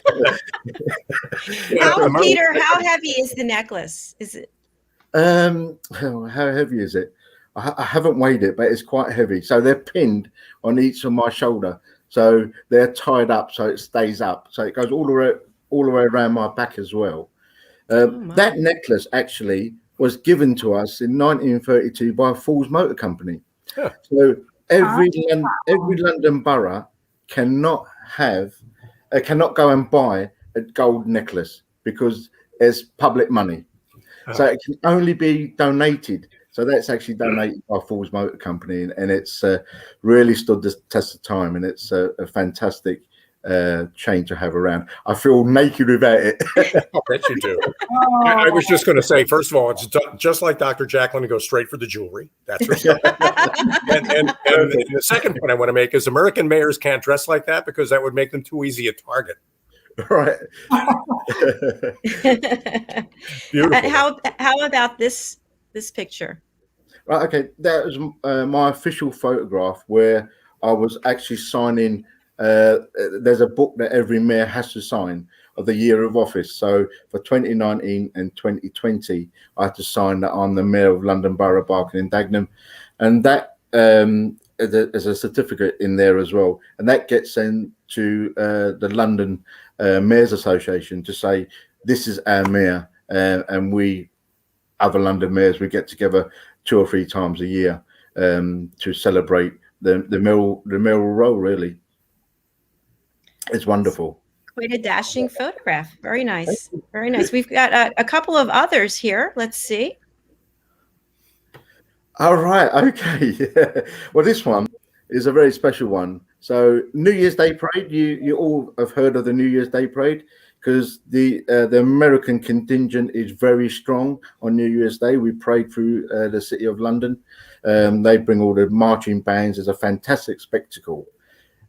Peter, how heavy is the necklace? Is it? How heavy is it? I haven't weighed it, but it's quite heavy. So they're pinned on each of my shoulder, so they're tied up so it stays up. So it goes all the way around my back as well. That necklace actually was given to us in 1932 by Ford's Motor Company. Yeah. So every London borough cannot go and buy a gold necklace because it's public money. So it can only be donated. So that's actually donated by Ford's Motor Company, and it's really stood the test of time, and it's a fantastic chain to have around. I feel naked without it. I bet you do. I was just going to say, first of all, it's just like Dr. Jacqueline to go straight for the jewelry. That's her stuff. and the second point I want to make is American mayors can't dress like that because that would make them too easy a target. Right. Beautiful. How about this picture? Right. Okay. That was my official photograph where I was actually signing. There's a book that every mayor has to sign of the year of office. So for 2019 and 2020, I had to sign that I'm the mayor of London Borough, Barking and Dagenham, and that there's a certificate in there as well, and that gets sent to the London Mayors Association to say this is our mayor, and we other London mayors, we get together 2 or 3 times a year to celebrate the mayoral role. Really, it's wonderful. Quite a dashing photograph. Very nice. Very nice. We've got a couple of others here. Let's see. All right. Okay. Well, this one is a very special one. So New Year's Day parade. You all have heard of the New Year's Day parade because the American contingent is very strong on New Year's Day. We parade through the city of London. They bring all the marching bands. It's a fantastic spectacle.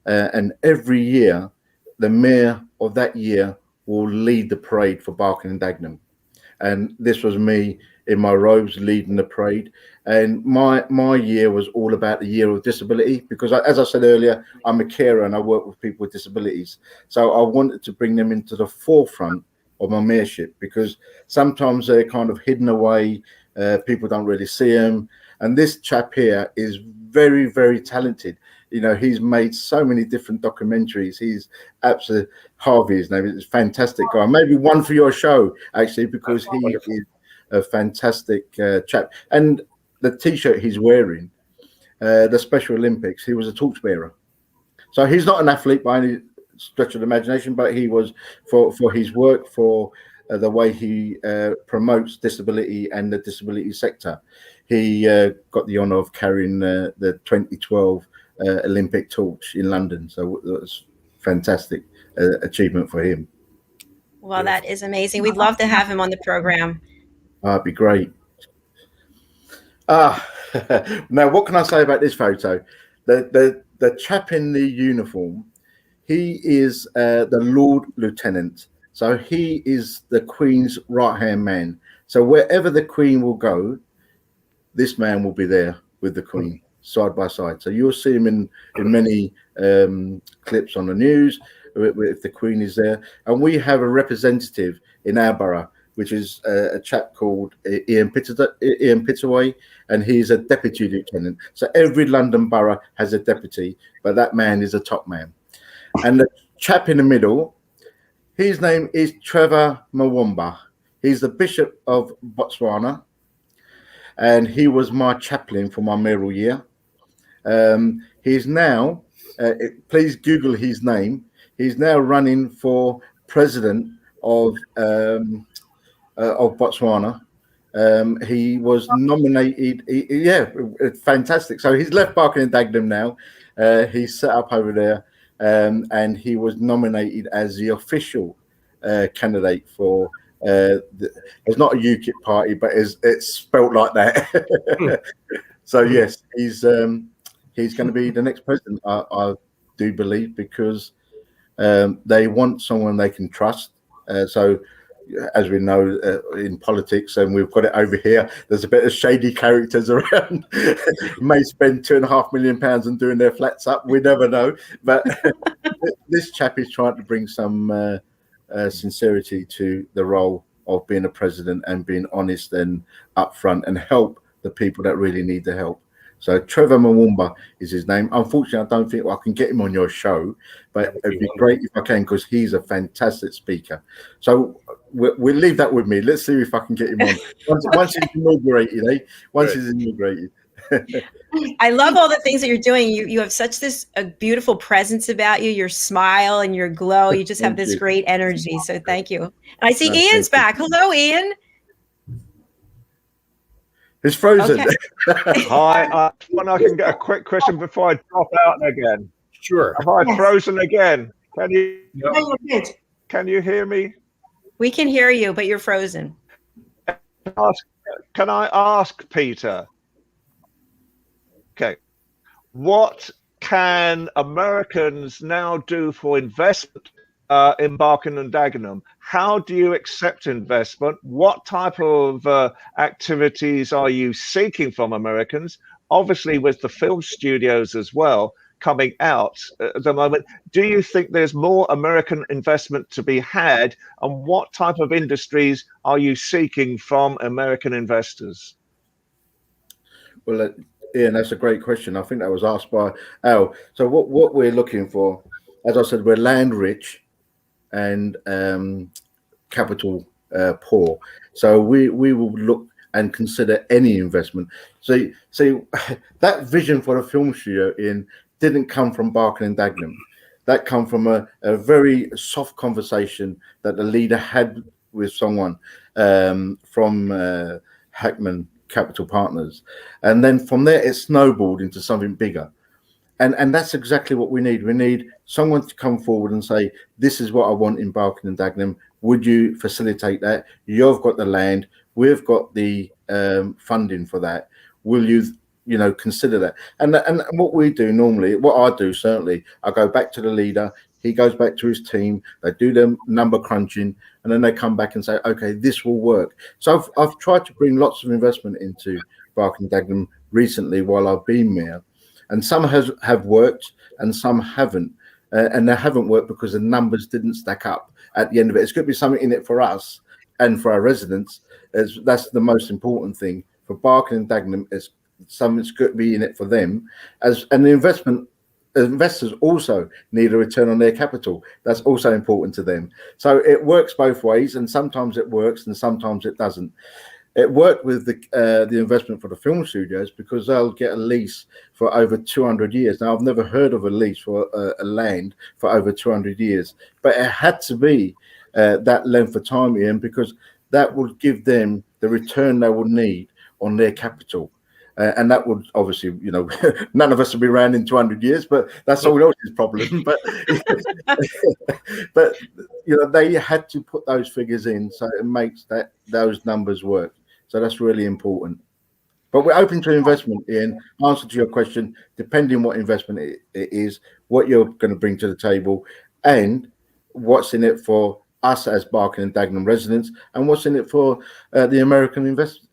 And every year, the mayor of that year will lead the parade for Barking and Dagenham. And this was me in my robes leading the parade. And my year was all about the year of disability because, as I said earlier, I'm a carer and I work with people with disabilities. So I wanted to bring them into the forefront of my mayorship because sometimes they're kind of hidden away. People don't really see them. And this chap here is very, very talented. You know, he's made so many different documentaries. He's absolutely, Harvey, his name is a fantastic guy. Maybe one for your show, actually, because he is a fantastic chap. And the T-shirt he's wearing, the Special Olympics, he was a torchbearer. So he's not an athlete by any stretch of the imagination, but he was for his work, for the way he promotes disability and the disability sector. He got the honour of carrying the 2012 Olympic torch in London. So that was fantastic achievement for him. Well, that is amazing. We'd love to have him on the program. It'd be great. Now, what can I say about this photo? The chap in the uniform, he is the Lord Lieutenant. So he is the Queen's right-hand man. So wherever the Queen will go, this man will be there with the Queen, side by side. So you'll see him in many clips on the news if the Queen is there. And we have a representative in our borough, which is a chap called Ian Pittaway, and he's a deputy lieutenant. So every London borough has a deputy, but that man is a top man. And the chap in the middle, his name is Trevor Mwamba. He's the Bishop of Botswana, and he was my chaplain for my mayoral year. He's now, please Google his name. He's now running for president of Botswana. He was nominated. Fantastic. So he's left Barking and Dagenham now. He's set up over there, and he was nominated as the official candidate for. It's not a UKIP party, but it's spelt like that. So yes, he's going to be the next president. I do believe because they want someone they can trust. So. As we know in politics, and we've got it over here, there's a bit of shady characters around. May spend £2.5 million on doing their flats up. We never know. But this chap is trying to bring some sincerity to the role of being a president and being honest and upfront and help the people that really need the help. So Trevor Mwamba is his name. Unfortunately, I don't think I can get him on your show, but it'd be great if I can because he's a fantastic speaker. So we'll leave that with me. Let's see if I can get him on once he's inaugurated. Once he's inaugurated. I love all the things that you're doing. You have such a beautiful presence about you. Your smile and your glow. You just have this great energy. So thank you. And I see Ian's back. Hello, Ian. It's frozen. Okay. Hi, when I can get a quick question before I drop out again. Sure. Have I frozen again? Can you? No, you're good. Can you hear me? We can hear you, but you're frozen. Can I ask Peter? Okay, what can Americans now do for investment in Barking and Dagenham? How do you accept investment? What type of activities are you seeking from Americans? Obviously, with the film studios as well, coming out at the moment. Do you think there's more American investment to be had, and what type of industries are you seeking from American investors? Well, Ian, that's a great question. I think that was asked by Al. So what we're looking for, as I said, we're land rich and capital poor. So we will look and consider any investment. So that vision for the film studio didn't come from Barking and Dagenham. That come from a very soft conversation that the leader had with someone from Hackman Capital Partners, and then from there it snowballed into something bigger. And that's exactly what we need. We need someone to come forward and say, this is what I want in Barking and Dagenham. Would you facilitate that? You've got the land. We've got the funding for that. Will you consider that? And what we do normally, what I do certainly, I go back to the leader. He goes back to his team. They do their number crunching, and then they come back and say, okay, this will work. So I've tried to bring lots of investment into Barking and Dagenham recently while I've been mayor. And some have worked and some haven't. And they haven't worked because the numbers didn't stack up at the end of it. It's going to be something in it for us and for our residents. That's the most important thing. For Barking and Dagenham, something's going to be in it for them. And the investors also need a return on their capital. That's also important to them. So it works both ways, and sometimes it works and sometimes it doesn't. It worked with the investment for the film studios because they'll get a lease for over 200 years. Now, I've never heard of a lease for a land for over 200 years, but it had to be that length of time, Ian, because that would give them the return they would need on their capital. And that would obviously, none of us will be around in 200 years, but that's someone else's problem. But, they had to put those figures in, so it makes those numbers work. So that's really important. But we're open to investment, Ian. Answer to your question, depending what investment it is, what you're going to bring to the table, and what's in it for us as Barking and Dagenham residents, and what's in it for the American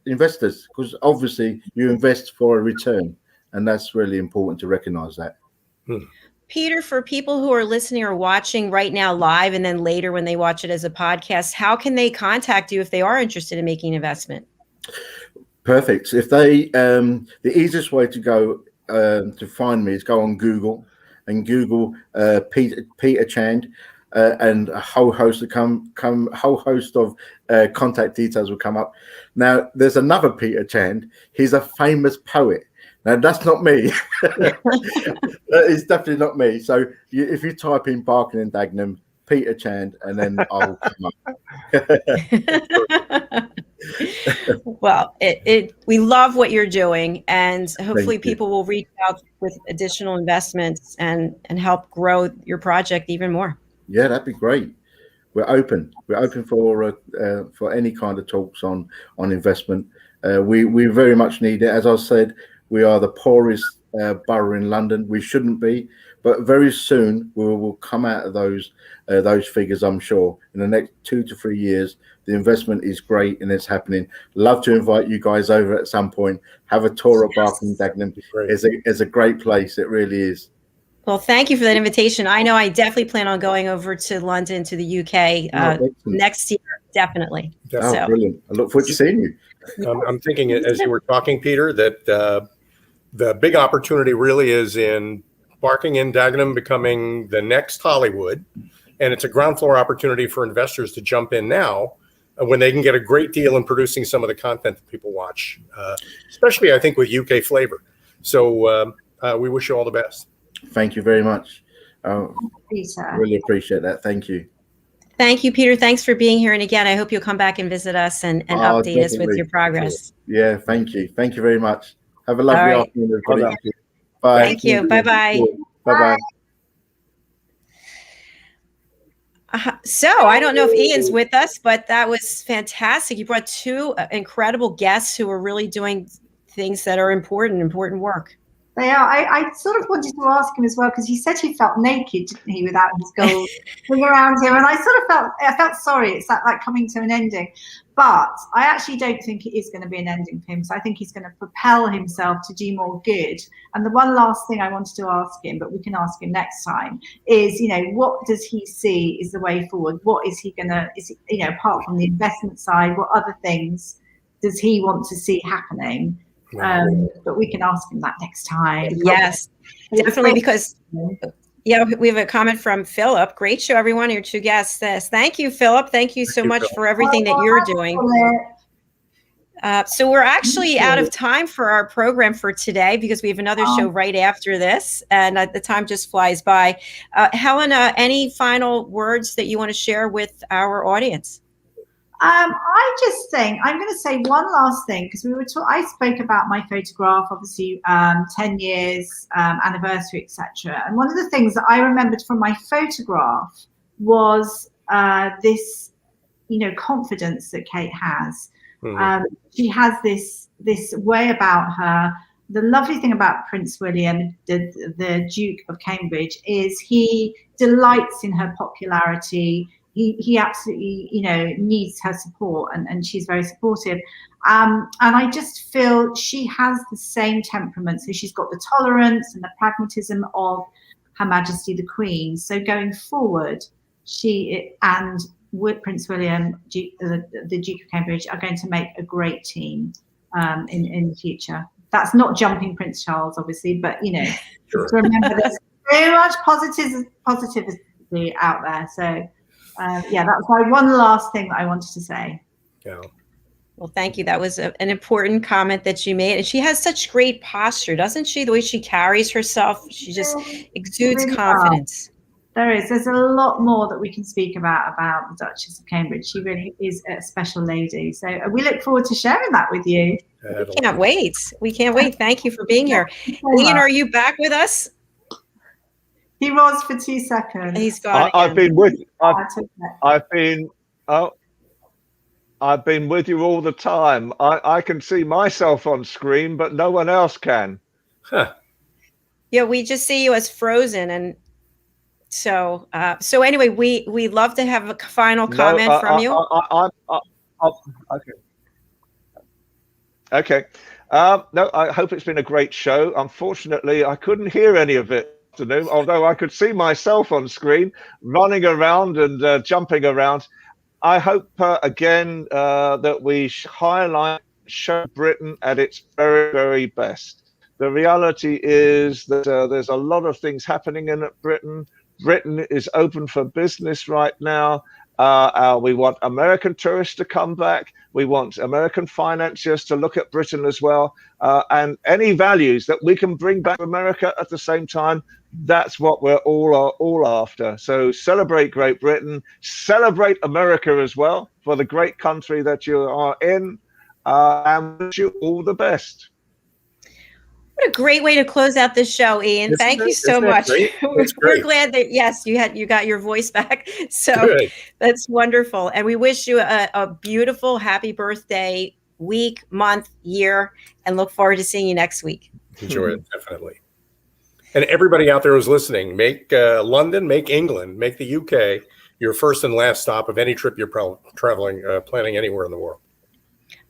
investors, because obviously you invest for a return, and that's really important to recognize that. Peter, for people who are listening or watching right now live, and then later when they watch it as a podcast, how can they contact you if they are interested in making an investment? Perfect. If they, the easiest way to go to find me is go on Google and Google Peter Chard. And a whole host of contact details will come up. Now, there's another Peter Chard. He's a famous poet. Now, that's not me. That is definitely not me. So, if you type in Barking and Dagenham, Peter Chard, and then I'll come up. Well, we love what you're doing, and hopefully people will reach out with additional investments and help grow your project even more. Yeah, that'd be great. We're open. We're open for any kind of talks on investment. We very much need it. As I said, we are the poorest borough in London. We shouldn't be, but very soon we will come out of those figures. I'm sure in the next 2 to 3 years, the investment is great and it's happening. Love to invite you guys over at some point. Have a tour of Barking and Dagenham. It's a great place. It really is. Well, thank you for that invitation. I know I definitely plan on going over to London, to the UK next year, definitely. Oh, brilliant. I look forward to seeing you. I'm thinking, as you were talking, Peter, that the big opportunity really is in Barking and Dagenham becoming the next Hollywood. And it's a ground floor opportunity for investors to jump in now when they can get a great deal in producing some of the content that people watch, especially, I think, with UK flavor. So we wish you all the best. Thank you very much. Really appreciate that. Thank you. Thank you, Peter. Thanks for being here. And again, I hope you'll come back and visit us and update us with your progress. Yeah, thank you. Thank you very much. Have a lovely afternoon, everybody. Bye. Thank you. Bye-bye. Bye-bye. So I don't know if Ian's with us, but that was fantastic. You brought two incredible guests who are really doing things that are important work. They are. I sort of wanted to ask him as well, because he said he felt naked, didn't he, without his gold thing around him. And I sort of felt sorry. It's like coming to an ending. But I actually don't think it is going to be an ending for him. So I think he's going to propel himself to do more good. And the one last thing I wanted to ask him, but we can ask him next time, is, what does he see is the way forward? What is he going to, apart from the investment side, what other things does he want to see happening? But we can ask him that next time. Yes, definitely, because we have a comment from Philip. Great show, everyone. Your two guests. Thank you, Philip. Thank you so much for everything that you're doing. So we're actually out of time for our program for today, because we have another show right after this, and the time just flies by. Helena, any final words that you want to share with our audience? I just think I'm going to say one last thing, because I spoke about my photograph, obviously 10 years anniversary, etc. And one of the things that I remembered from my photograph was this, confidence that Kate has. Mm-hmm. She has this way about her. The lovely thing about Prince William, the Duke of Cambridge, is he delights in her popularity. He absolutely, needs her support, and she's very supportive. And I just feel she has the same temperament. So she's got the tolerance and the pragmatism of Her Majesty the Queen. So going forward, she and Prince William, the Duke of Cambridge, are going to make a great team in the future. That's not jumping Prince Charles, obviously, but, Sure. to remember there's so much positivity out there. So, that's my one last thing that I wanted to say. Yeah. Well, thank you. That was an important comment that you made. And she has such great posture, doesn't she? The way she carries herself, she just exudes really confidence. There's a lot more that we can speak about the Duchess of Cambridge. She really is a special lady. So we look forward to sharing that with you. We can't wait. We can't wait. Thank you for being here. Ian, are you back with us? He was for 2 seconds. He's gone. I've been with you all the time. I can see myself on screen, but no one else can. Huh. Yeah, we just see you as frozen, and so anyway, we love to have a final comment from you. Okay. No, I hope it's been a great show. Unfortunately, I couldn't hear any of it. Although I could see myself on screen running around and jumping around. I hope again that we show Britain at its very, very best. The reality is that there's a lot of things happening in Britain. Britain is open for business right now. We want American tourists to come back. We want American financiers to look at Britain as well. And any values that we can bring back to America at the same time, that's what we're all after. So celebrate Great Britain, celebrate America as well for the great country that you are in, and wish you all the best. What a great way to close out this show, Ian. Thank you so much. We're glad that, yes, you got your voice back. So good. That's wonderful. And we wish you a beautiful, happy birthday week, month, year, and look forward to seeing you next week. Enjoy it, definitely. And everybody out there who's listening, make London, make England, make the UK your first and last stop of any trip you're planning anywhere in the world.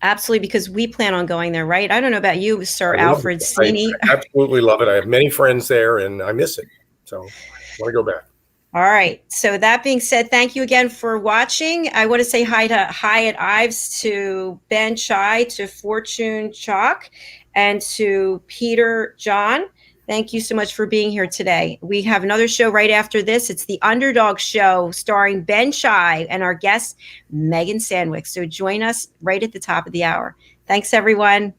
Absolutely, because we plan on going there, right? I don't know about you, Sir Alfred Cini. I absolutely love it. I have many friends there, and I miss it. So I want to go back. All right. So that being said, thank you again for watching. I want to say hi to Hyatt Ives, to Ben Chai, to Fortune Chalk, and to Peter John. Thank you so much for being here today. We have another show right after this. It's The Underdog Show starring Ben Chai and our guest, Megan Sandwick. So join us right at the top of the hour. Thanks, everyone.